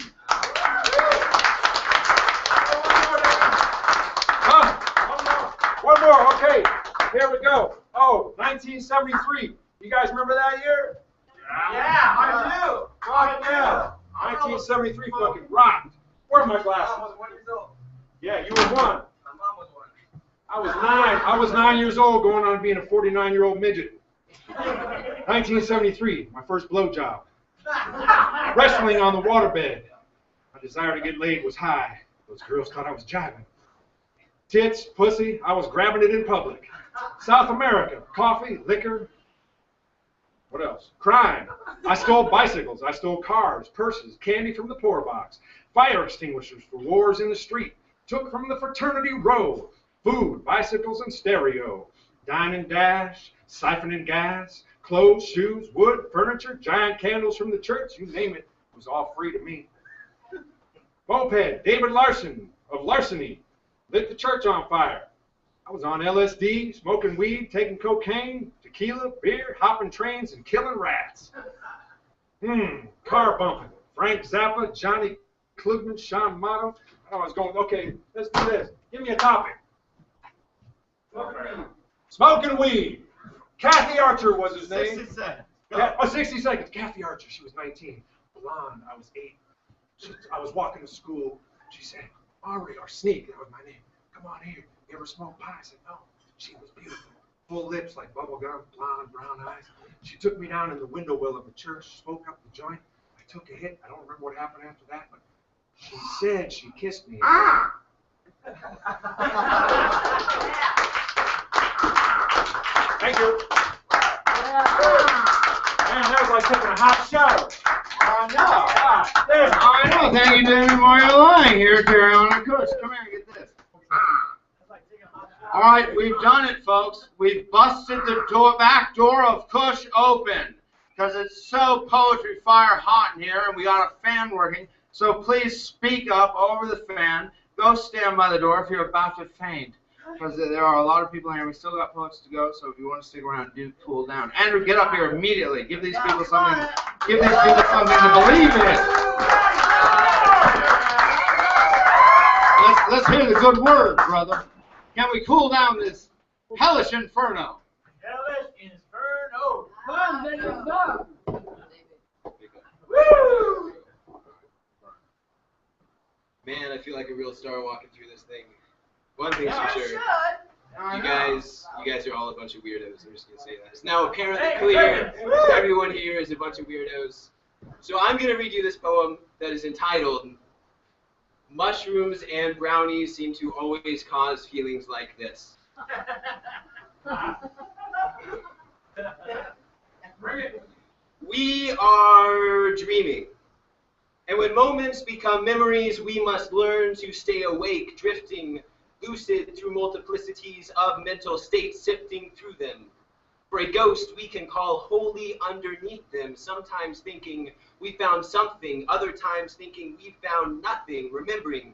more. 1973. You guys remember that year? Yeah, I do. Fuck yeah. 1973 fucking rocked. Where are my glasses? I was 1 year old. Yeah, you were one. My mom was 1. I was 9. I was 9 years old, going on being a 49-year-old midget. 1973, my first blowjob. Wrestling on the waterbed. My desire to get laid was high. Those girls thought I was jiving. Tits, pussy, I was grabbing it in public. South America, coffee, liquor. What else? Crime. I stole bicycles. I stole cars, purses, candy from the poor box, fire extinguishers for wars in the street. Took from the fraternity row. Food, bicycles, and stereo. Dine and dash, siphoning gas, clothes, shoes, wood, furniture, giant candles from the church, you name it, it was all free to me. Moped, David Larson of Larceny, lit the church on fire. I was on LSD, smoking weed, taking cocaine, tequila, beer, hopping trains, and killing rats. Car bumping. Frank Zappa, Johnny Klugman, Sean Motto. I was going, okay, let's do this. Give me a topic. Smoking weed. Kathy Archer was his name. 60 seconds. 60 seconds. Kathy Archer, she was 19. Blonde, I was 8. I was walking to school. She said, Ari, or Sneak, that was my name. Come on here. You ever smoke pie? I said, no. She was beautiful. Full lips like bubble gum, blonde, brown eyes. She took me down in the window well of a church, smoked up the joint. I took a hit. I don't remember what happened after that, but she said she kissed me. Thank you. Man, that was like taking a hot shower. I know. Thank you, David Mario Lying here, Cary on the Cush. Come here and get this. All right, we've done it, folks. We've busted the back door of Cush open because it's so poetry fire hot in here, and we got a fan working. So please speak up over the fan. Go stand by the door if you're about to faint, because there are a lot of people in here. We still got poets to go, so if you want to stick around, do cool down. Andrew, get up here immediately. Give these people something. Give these people something to believe in. Let's hear the good word, brother. Can we cool down this hellish inferno? Hellish inferno. Woo! Man, I feel like a real star walking through this thing. One thing's for sure. You guys are all a bunch of weirdos. I'm just gonna say that. It's now apparently clear everyone here is a bunch of weirdos. So I'm gonna read you this poem that is entitled "Mushrooms and Brownies Seem to Always Cause Feelings Like This." We are dreaming. And when moments become memories, we must learn to stay awake, drifting, lucid through multiplicities of mental states, sifting through them. For a ghost, we can call wholly underneath them, sometimes thinking we found something, other times thinking we found nothing, remembering.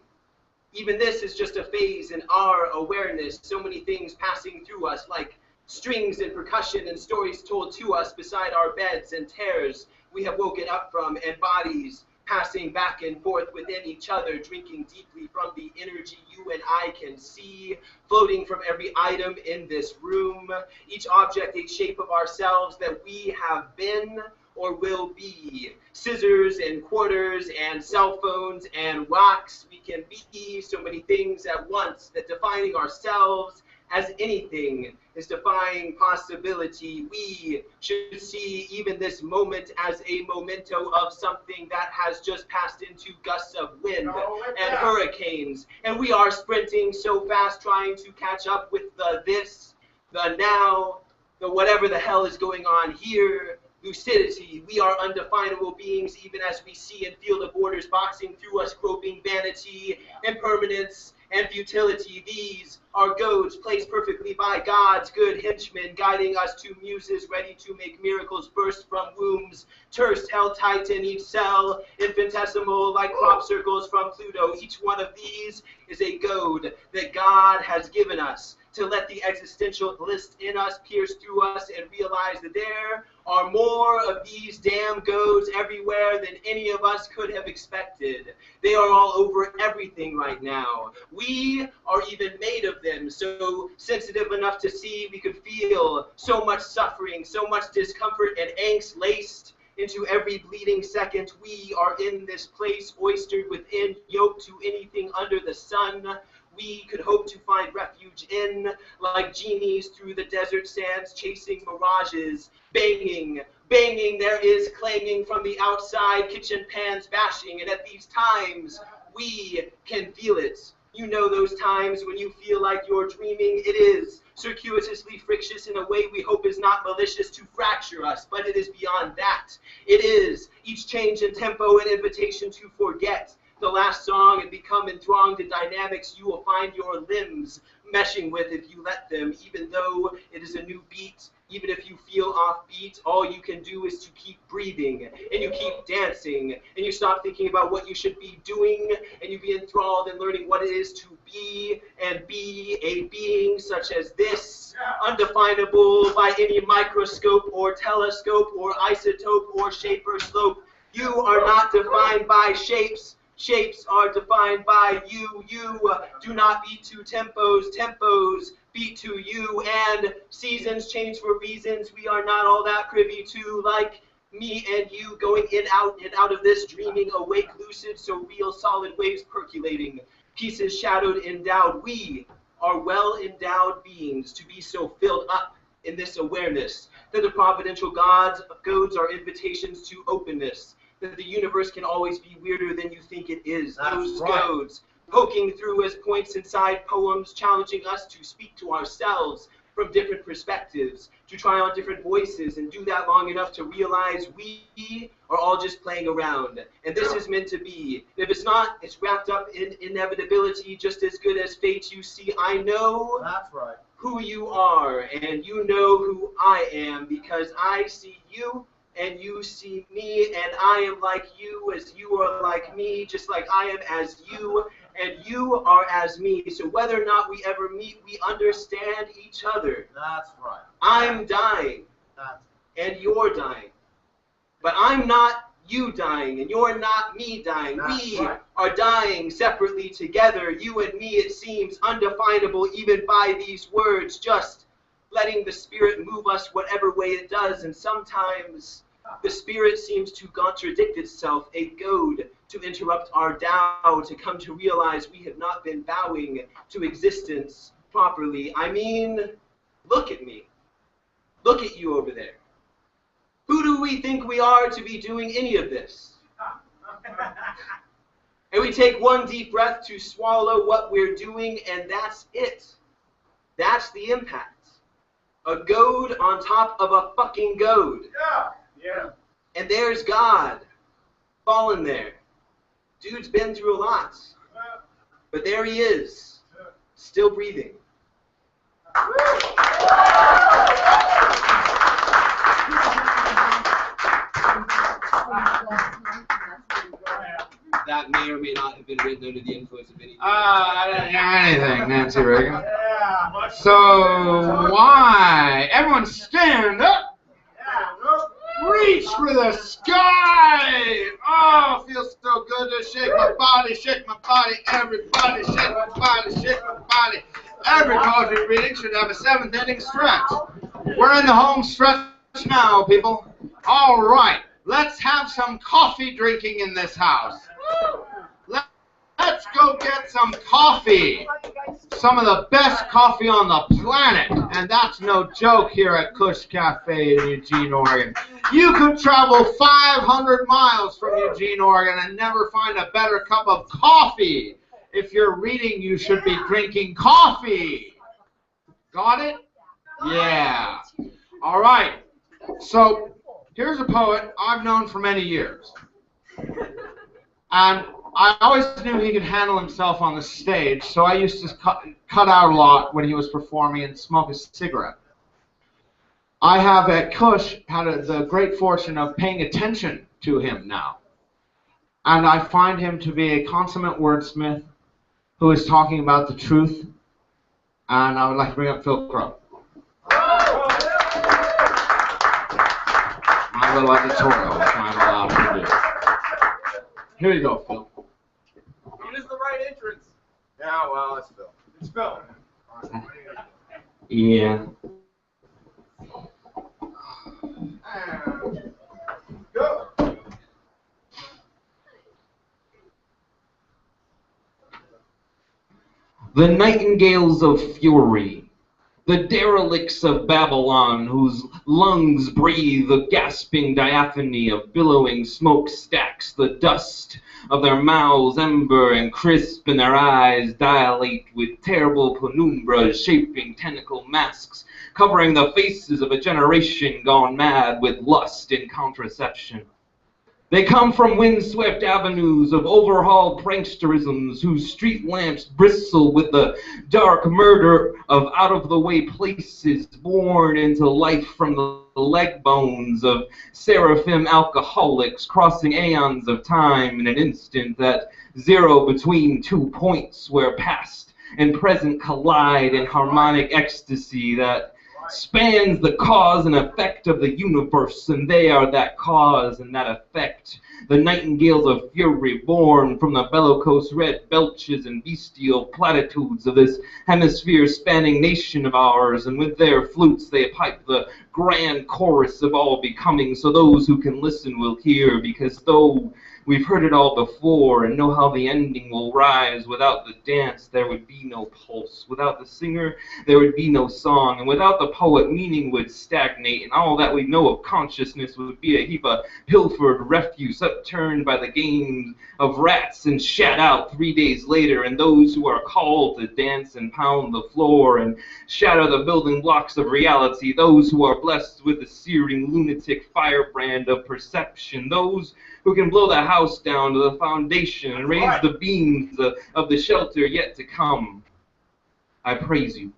Even this is just a phase in our awareness, so many things passing through us, like strings and percussion and stories told to us beside our beds and tears we have woken up from, and bodies passing back and forth within each other, drinking deeply from the energy you and I can see, floating from every item in this room, each object a shape of ourselves that we have been or will be. Scissors and quarters and cell phones and rocks, we can be so many things at once that defining ourselves as anything is defying possibility. We should see even this moment as a memento of something that has just passed into gusts of wind and hurricanes. And we are sprinting so fast trying to catch up with the this, the now, the whatever the hell is going on here. Lucidity. We are undefinable beings even as we see and feel the borders boxing through us, groping vanity, impermanence, and futility. These are goads placed perfectly by God's good henchmen, guiding us to muses ready to make miracles burst from wombs, terse held tight in each cell, infinitesimal like crop circles from Pluto. Each one of these is a goad that God has given us, to let the existentialist in us pierce through us and realize that there are more of these damn goats everywhere than any of us could have expected. They are all over everything right now. We are even made of them, so sensitive enough to see we could feel so much suffering, so much discomfort and angst laced into every bleeding second. We are in this place, oystered within, yoked to anything under the sun we could hope to find refuge in, like genies through the desert sands chasing mirages. Banging, banging, there is clanging from the outside, kitchen pans bashing, and at these times, we can feel it. You know those times when you feel like you're dreaming. It is circuitously frictious in a way we hope is not malicious to fracture us, but it is beyond that. It is each change in tempo an invitation to forget the last song and become enthralled to dynamics you will find your limbs meshing with if you let them, even though it is a new beat. Even if you feel offbeat, all you can do is to keep breathing, and you keep dancing, and you stop thinking about what you should be doing, and you be enthralled in learning what it is to be, and be a being such as this, undefinable by any microscope or telescope or isotope or shape or slope. You are not defined by shapes. Shapes are defined by you. You do not beat to tempos. Tempos beat to you. And seasons change for reasons we are not all that privy to, like me and you going in and out of this, dreaming, awake, lucid, so real solid waves percolating, pieces shadowed, endowed. We are well-endowed beings to be so filled up in this awareness that the providential gods are invitations to openness, that the universe can always be weirder than you think it is. Those goads poking through as points inside poems, challenging us to speak to ourselves from different perspectives, to try on different voices, and do that long enough to realize we are all just playing around. And this is meant to be. If it's not, it's wrapped up in inevitability, just as good as fate. You see, I know who you are, and you know who I am, because I see you, and you see me, and I am like you as you are like me, just like I am as you, and you are as me. So whether or not we ever meet, we understand each other. That's right. I'm dying, and you're dying. But I'm not you dying, and you're not me dying. We are dying separately together, you and me, it seems, undefinable even by these words, just letting the spirit move us whatever way it does, and sometimes the spirit seems to contradict itself, a goad to interrupt our Tao, to come to realize we have not been bowing to existence properly. I mean, look at me. Look at you over there. Who do we think we are to be doing any of this? And we take one deep breath to swallow what we're doing, and that's it. That's the impact. A goad on top of a fucking goad. Yeah. And there's God, fallen there. Dude's been through a lot. But there he is, still breathing. That may or may not have been written under the influence of anything. I didn't hear anything, Nancy Reagan. Yeah. So why? Everyone stand up. Reach for the sky. Oh, feels so good to shake my body, everybody, shake my body, shake my body. Every poetry reading should have a 7th inning stretch. We're in the home stretch now, people. All right, let's have some coffee drinking in this house. Let's go get some coffee. Some of the best coffee on the planet. And that's no joke here at Cush Cafe in Eugene, Oregon. You could travel 500 miles from Eugene, Oregon and never find a better cup of coffee. If you're reading, you should be drinking coffee. Got it? Yeah. All right. So here's a poet I've known for many years. And I always knew he could handle himself on the stage, so I used to cut out a lot when he was performing and smoke a cigarette. I have at Cush had the great fortune of paying attention to him now. And I find him to be a consummate wordsmith who is talking about the truth And I would like to bring up Phil Crow. My little editorial, which I'm allowed to do. Here you go, Phil. It is the right entrance. Yeah, well, it's Phil. It's Phil. Yeah. Go. The nightingales of fury, the derelicts of Babylon, whose lungs breathe a gasping diaphany of billowing smokestacks, the dust of their mouths ember and crisp, and their eyes dilate with terrible penumbras, shaping tentacle masks, covering the faces of a generation gone mad with lust and contraception. They come from windswept avenues of overhauled pranksterisms whose street lamps bristle with the dark murder of out-of-the-way places born into life from the leg bones of seraphim alcoholics crossing aeons of time in an instant, that zero between 2 points where past and present collide in harmonic ecstasy that spans the cause and effect of the universe, and they are that cause and that effect. The nightingales of fury, born from the bellicose red belches and bestial platitudes of this hemisphere-spanning nation of ours, and with their flutes they pipe the grand chorus of all becoming, so those who can listen will hear, because though we've heard it all before and know how the ending will rise, without the dance there would be no pulse, without the singer there would be no song, and without the poet meaning would stagnate, and all that we know of consciousness would be a heap of pilfered refuse upturned by the games of rats and shat out 3 days later, and those who are called to dance and pound the floor and shatter the building blocks of reality, those who are blessed with the searing lunatic firebrand of perception, those who can blow the house down to the foundation and raise the beams of the shelter yet to come. I praise you.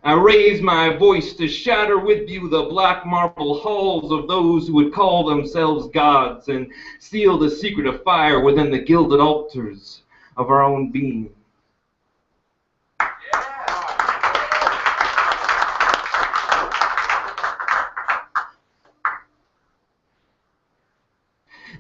I raise my voice to shatter with you the black marble halls of those who would call themselves gods and seal the secret of fire within the gilded altars of our own being.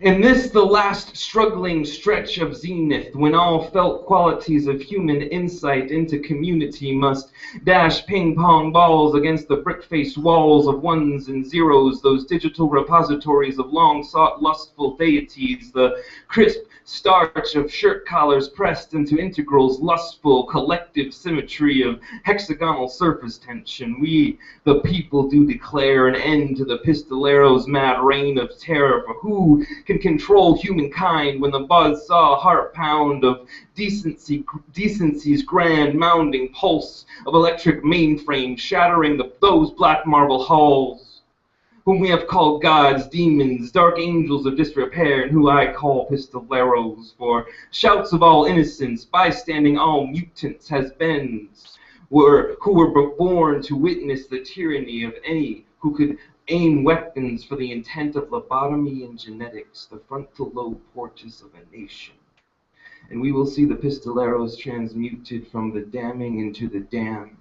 In this, the last struggling stretch of zenith, when all felt qualities of human insight into community must dash ping-pong balls against the brick-faced walls of ones and zeros, those digital repositories of long-sought lustful deities, the crisp starch of shirt collars pressed into integrals, lustful collective symmetry of hexagonal surface tension, we, the people, do declare an end to the pistolero's mad reign of terror, for who can control humankind when the buzzsaw heart pound of decency's grand mounding pulse of electric mainframe shattering those black marble halls, whom we have called gods, demons, dark angels of disrepair, and who I call pistoleros, for shouts of all innocence, bystanding all mutants, has been, who were born to witness the tyranny of any who could aim weapons for the intent of lobotomy and genetics, the frontal lobe portus of a nation. And we will see the pistoleros transmuted from the damning into the damned.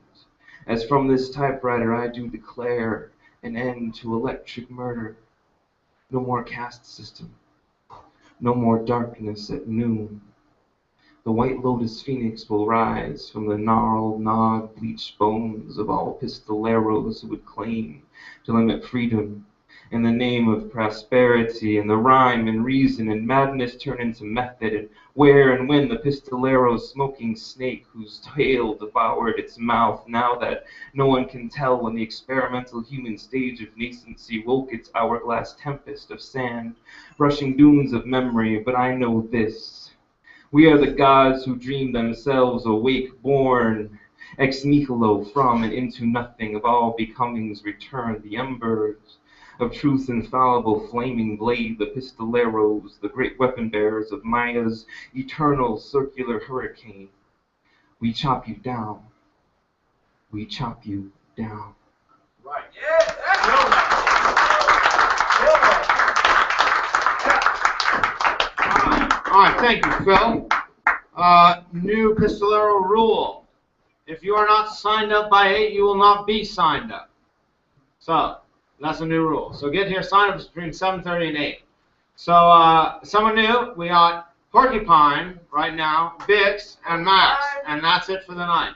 As from this typewriter I do declare an end to electric murder. No more caste system. No more darkness at noon. The white lotus phoenix will rise from the gnarled, gnawed, bleached bones of all pistoleros who would claim to limit freedom in the name of prosperity, and the rhyme and reason and madness turn into method, and where and when the pistolero's smoking snake whose tail devoured its mouth, now that no one can tell when the experimental human stage of nascency woke its hourglass tempest of sand, brushing dunes of memory, but I know this. We are the gods who dream themselves awake, born ex nihilo from and into nothing, of all becomings return, the embers of truth's infallible flaming blade, the pistoleros, the great weapon bearers of Maya's eternal circular hurricane. We chop you down. We chop you down. Right. Yeah. All right, thank you, Phil. New pistolero rule. If you are not signed up by 8, you will not be signed up. So, that's a new rule. So get here, sign up between 7:30 and 8. So, someone new, we got Porcupine right now, Bix, and Max. And that's it for the night.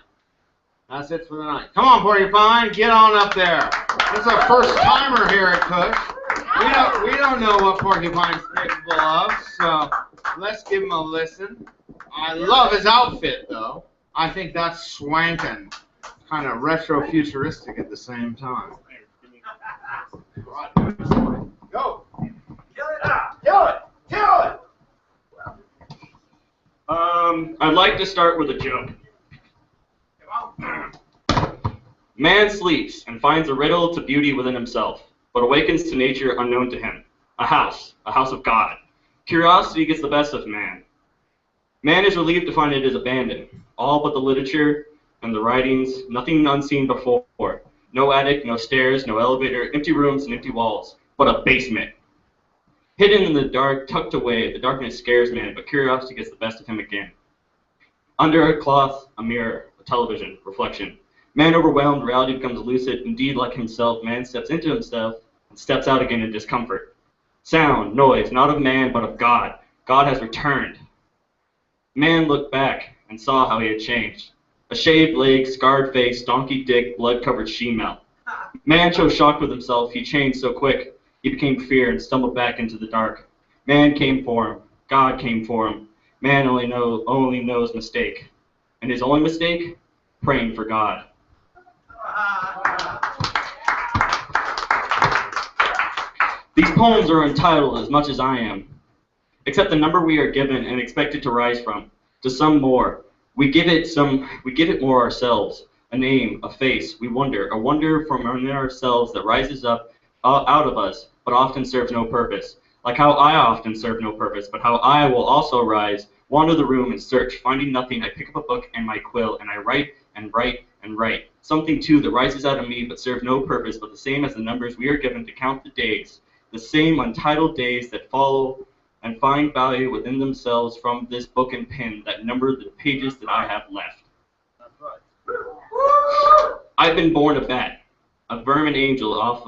That's it for the night. Come on, Porcupine, get on up there. This is our first timer here at Cush. We don't know what Porcupine's capable of, so let's give him a listen. I love his outfit, though. I think that's swankin', kind of retro-futuristic at the same time. Go. Kill it. Kill it. Kill it. I'd like to start with a joke. Man sleeps and finds a riddle to beauty within himself, but awakens to nature unknown to him. A house of God. Curiosity gets the best of man. Man is relieved to find it is abandoned. All but the literature and the writings, nothing unseen before. No attic, no stairs, no elevator, empty rooms and empty walls, but a basement. Hidden in the dark, tucked away, the darkness scares man, but curiosity gets the best of him again. Under a cloth, a mirror, a television, reflection. Man overwhelmed, reality becomes lucid. Indeed, like himself, man steps into himself and steps out again in discomfort. Sound, noise, not of man, but of God. God has returned. Man looked back and saw how he had changed. A shaved leg, scarred face, donkey dick, blood-covered she-mouth. Man so shocked with himself, he changed so quick. He became fear and stumbled back into the dark. Man came for him. God came for him. Man only knows mistake. And his only mistake? Praying for God. These poems are entitled as much as I am, except the number we are given and expected to rise from, to some more. We give it more ourselves, a name, a face, a wonder from within ourselves that rises up out of us, but often serves no purpose. Like how I often serve no purpose, but how I will also rise, wander the room and search, finding nothing, I pick up a book and my quill, and I write and write and write. Something too that rises out of me but serves no purpose, but the same as the numbers we are given to count the days, the same untitled days that follow and find value within themselves from this book and pen that number the pages that I have left. I've been born a bat, a vermin angel of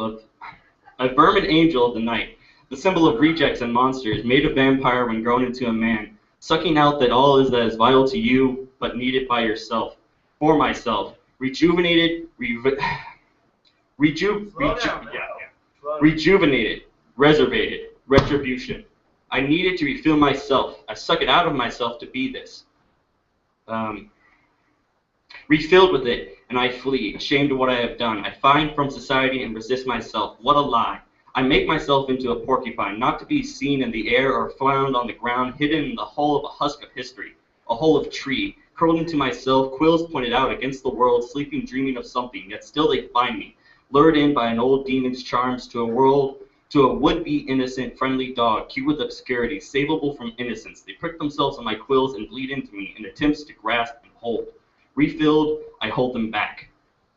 the night, the symbol of rejects and monsters, made a vampire when grown into a man, sucking out that all is that is vital to you, but needed by yourself, for myself, rejuvenated, rejuvenated, reservated, retribution. I needed to refill myself. I suck it out of myself to be this. Refilled with it, and I flee, ashamed of what I have done. I find from society and resist myself. What a lie. I make myself into a porcupine, not to be seen in the air or found on the ground, hidden in the hull of a husk of history, a hull of tree, curled into myself, quills pointed out against the world, sleeping, dreaming of something, yet still they find me, lured in by an old demon's charms to a would-be innocent, friendly dog, cute with obscurity, savable from innocence. They prick themselves on my quills and bleed into me in attempts to grasp and hold. Refilled, I hold them back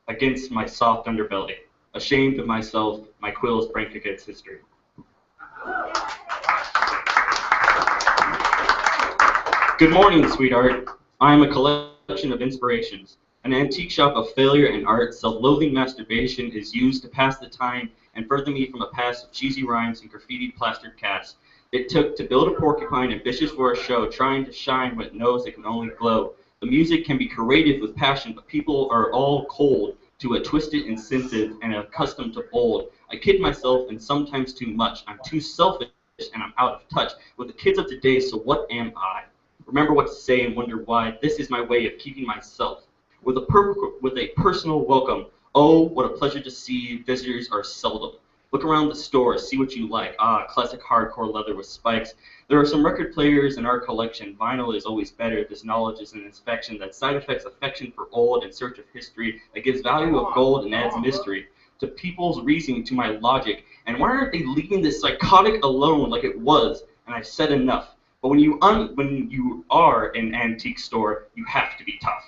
against my soft underbelly. Ashamed of myself, my quills break against history. Good morning, sweetheart. I am a collection of inspirations. An antique shop of failure and art, self-loathing masturbation is used to pass the time and further me from a past of cheesy rhymes and graffiti plastered cats. It took to build a porcupine ambitious for a show, trying to shine when it knows it can only glow. The music can be created with passion, but people are all cold to a twisted incentive and accustomed to bold. I kid myself and sometimes too much. I'm too selfish and I'm out of touch with the kids of today, so what am I? Remember what to say and wonder why. This is my way of keeping myself. With a personal welcome. Oh, what a pleasure to see. Visitors are seldom. Look around the store, see what you like. Ah, classic hardcore leather with spikes. There are some record players in our collection. Vinyl is always better. This knowledge is an inspection that side effects affection for old in search of history. That gives value of gold and adds mystery to people's reasoning, to my logic. And why aren't they leaving this psychotic alone like it was? And I've said enough. But when you are an antique store, you have to be tough.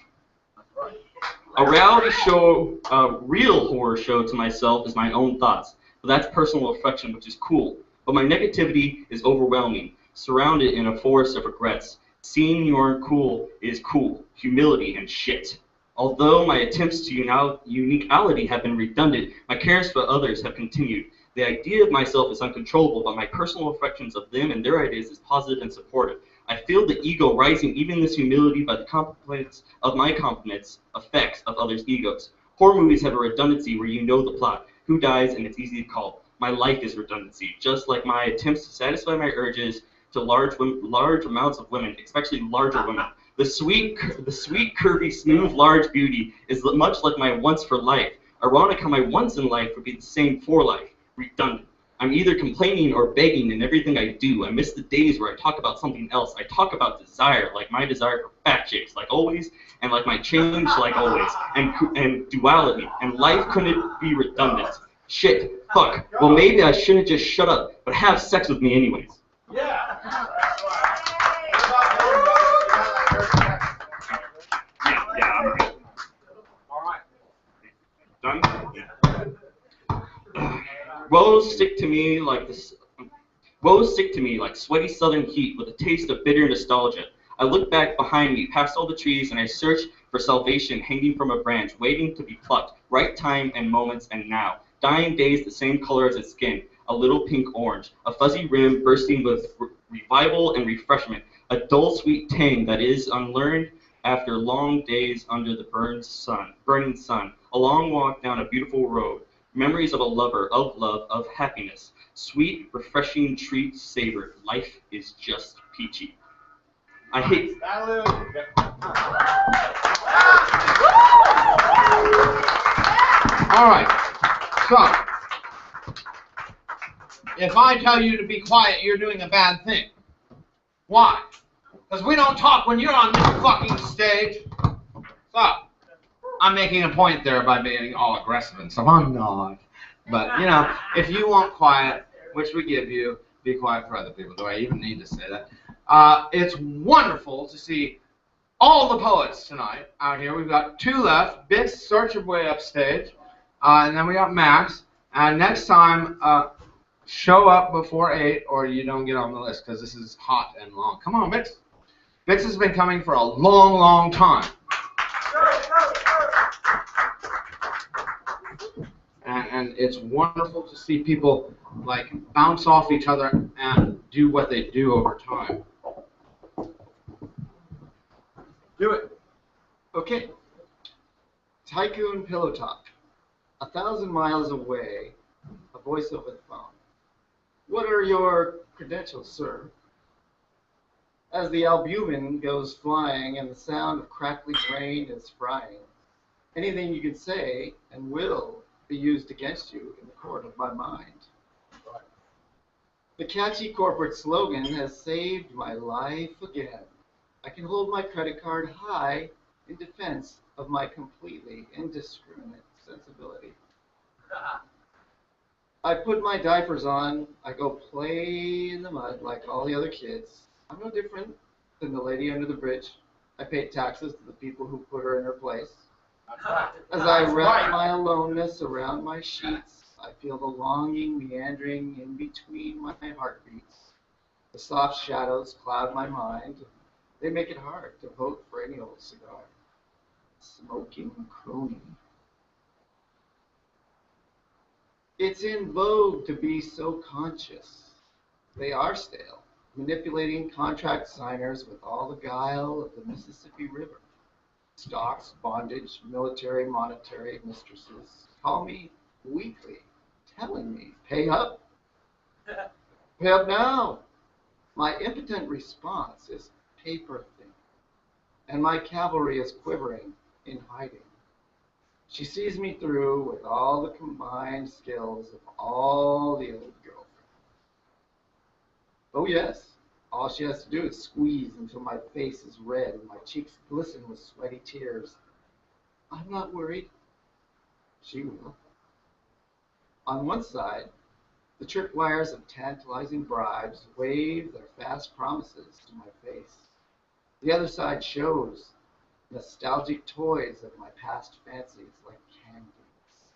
A reality show, a real horror show to myself is my own thoughts. But that's personal reflection, which is cool. But my negativity is overwhelming, surrounded in a forest of regrets. Seeing you aren't cool is cool. Humility and shit. Although my attempts to uniquality have been redundant, my cares for others have continued. The idea of myself is uncontrollable, but my personal affections of them and their ideas is positive and supportive. I feel the ego rising, even this humility, by the compliments of my compliments, effects of others' egos. Horror movies have a redundancy where you know the plot, who dies, and it's easy to call. My life is redundancy, just like my attempts to satisfy my urges to large amounts of women, especially larger women. The sweet, curvy, smooth, large beauty is much like my once for life. Ironic how my once in life would be the same for life. Redundant. I'm either complaining or begging in everything I do. I miss the days where I talk about something else. I talk about desire, like my desire for fat chicks, like always, and like my change, like always, and duality. And life couldn't be redundant. Shit. Fuck. Well, maybe I shouldn't just shut up, but have sex with me anyways. Yeah. All right. Done? Yeah. Woes stick to me like sweaty southern heat with a taste of bitter nostalgia. I look back behind me, past all the trees, and I search for salvation hanging from a branch, waiting to be plucked. Right time and moments and now. Dying days the same color as its skin, a little pink orange, a fuzzy rim bursting with revival and refreshment, a dull sweet tang that is unlearned after long days under the burning sun, a long walk down a beautiful road. Memories of a lover, of love, of happiness. Sweet, refreshing treat savored. Life is just peachy. I hate... All right. So, if I tell you to be quiet, you're doing a bad thing. Why? Because we don't talk when you're on this fucking stage. So, I'm making a point there by being all aggressive and stuff. I'm not. But, you know, if you want quiet, which we give you, be quiet for other people. Do I even need to say that? It's wonderful to see all the poets tonight out here. We've got two left. Bix, search your way upstage. And then we got Max. And next time, show up before 8 or you don't get on the list because this is hot and long. Come on, Bix. Bix has been coming for a long, long time. And it's wonderful to see people like bounce off each other and do what they do over time. Do it. Okay. Tycoon Pillow Talk. 1,000 miles away, a voice over the phone. What are your credentials, sir? As the albumin goes flying and the sound of crackly grain is frying, anything you can say and will be used against you in the court of my mind. The catchy corporate slogan has saved my life again. I can hold my credit card high in defense of my completely indiscriminate sensibility. I put my diapers on, I go play in the mud like all the other kids. I'm no different than the lady under the bridge. I pay taxes to the people who put her in her place. As I wrap my aloneness around my sheets, I feel the longing meandering in between my heartbeats. The soft shadows cloud my mind. They make it hard to vote for any old cigar. Smoking crony. It's in vogue to be so conscious. They are stale, manipulating contract signers with all the guile of the Mississippi River. Stocks, bondage, military, monetary mistresses call me weekly, telling me, pay up. Pay up now. My impotent response is paper thin, and my cavalry is quivering in hiding. She sees me through with all the combined skills of all the old girlfriends. Oh yes, all she has to do is squeeze until my face is red and my cheeks glisten with sweaty tears. I'm not worried. She will. On one side, the tripwires of tantalizing bribes wave their fast promises to my face. The other side shows nostalgic toys of my past fancies like candies.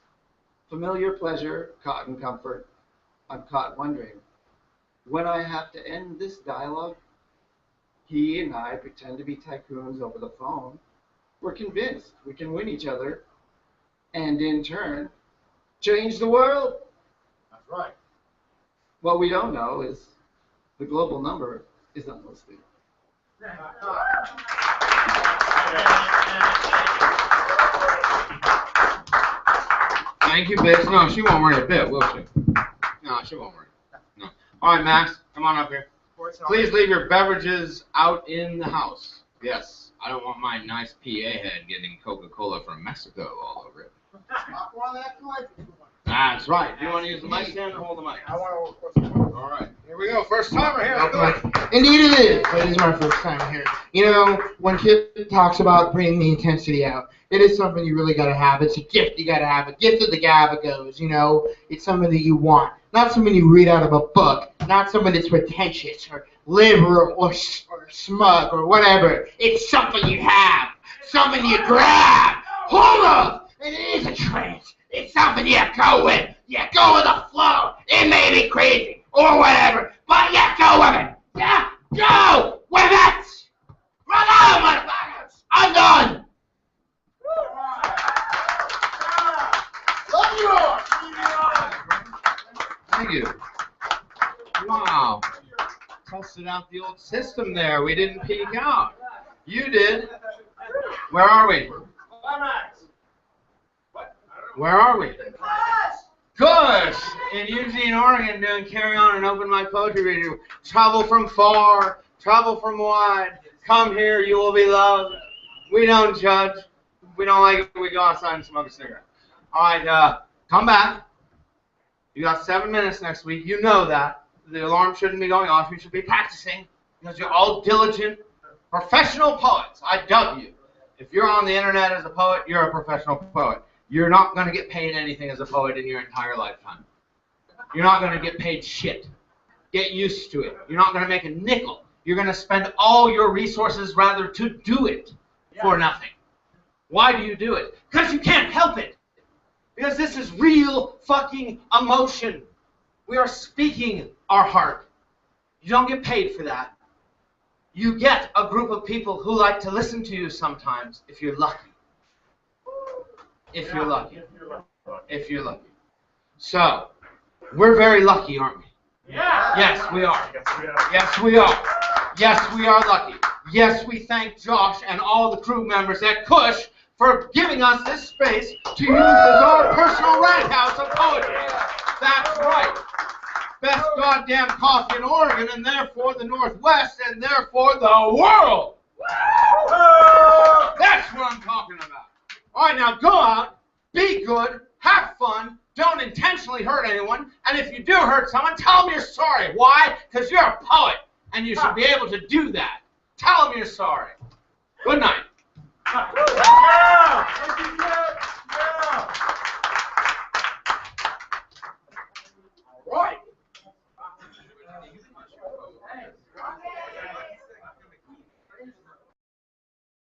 Familiar pleasure, caught in comfort. I'm caught wondering, when I have to end this dialogue, he and I pretend to be tycoons over the phone. we're convinced we can win each other and in turn change the world. That's right. What we don't know is the global number is unlisted. Thank you, bitch. No, she won't worry a bit, will she? No, she won't worry. No. All right, Max, come on up here. Please leave your beverages out in the house. Yes, I don't want my nice PA head getting Coca-Cola from Mexico all over it. That's right. Do you want to use the mic stand or hold the mic? I want to. All right. Here we go. First timer here. Indeed it is, but it is my first time here. You know, when Kit talks about bringing the intensity out, it is something you really got to have. It's a gift you got to have. A gift of the Gabagos, you know. It's something that you want. Not something you read out of a book. Not something that's pretentious or liberal or smug or whatever. It's something you have. Something you grab. Hold up. And it is a trance. It's something you go with. You go with the flow. It may be crazy or whatever, but you go with it. Yeah, go with it. Run on, motherfuckers. I'm done. Love you all. Thank you. Wow. Tested out the old system there. We didn't peek out. You did. Where are we? Where are we? Cush! In Eugene, Oregon, doing Carry On and Open Mic Poetry Reading. Travel from far, travel from wide. Come here, you will be loved. We don't judge. We don't like it, we go outside and smoke a cigarette. All right, come back. You got 7 minutes next week. You know that. The alarm shouldn't be going off. You should be practicing because you're all diligent, professional poets. I dub you. If you're on the internet as a poet, you're a professional poet. You're not going to get paid anything as a poet in your entire lifetime. You're not going to get paid shit. Get used to it. You're not going to make a nickel. You're going to spend all your resources rather to do it for nothing. Why do you do it? Because you can't help it. Because this is real fucking emotion. We are speaking our heart. You don't get paid for that. You get a group of people who like to listen to you sometimes if you're lucky. If you're lucky. If you're lucky. So, we're very lucky, aren't we? Yeah. Yes, we are. Yes, we are. Yes, we are lucky. Yes, we thank Josh and all the crew members at Cush for giving us this space to use as our personal rant house of poetry. That's right. Best goddamn coffee in Oregon, and therefore the Northwest, and therefore the world. That's what I'm talking about. All right, now go out, be good, have fun, don't intentionally hurt anyone, and if you do hurt someone, tell them you're sorry. Why? Because you're a poet, and you should be able to do that. Tell them you're sorry. Good night.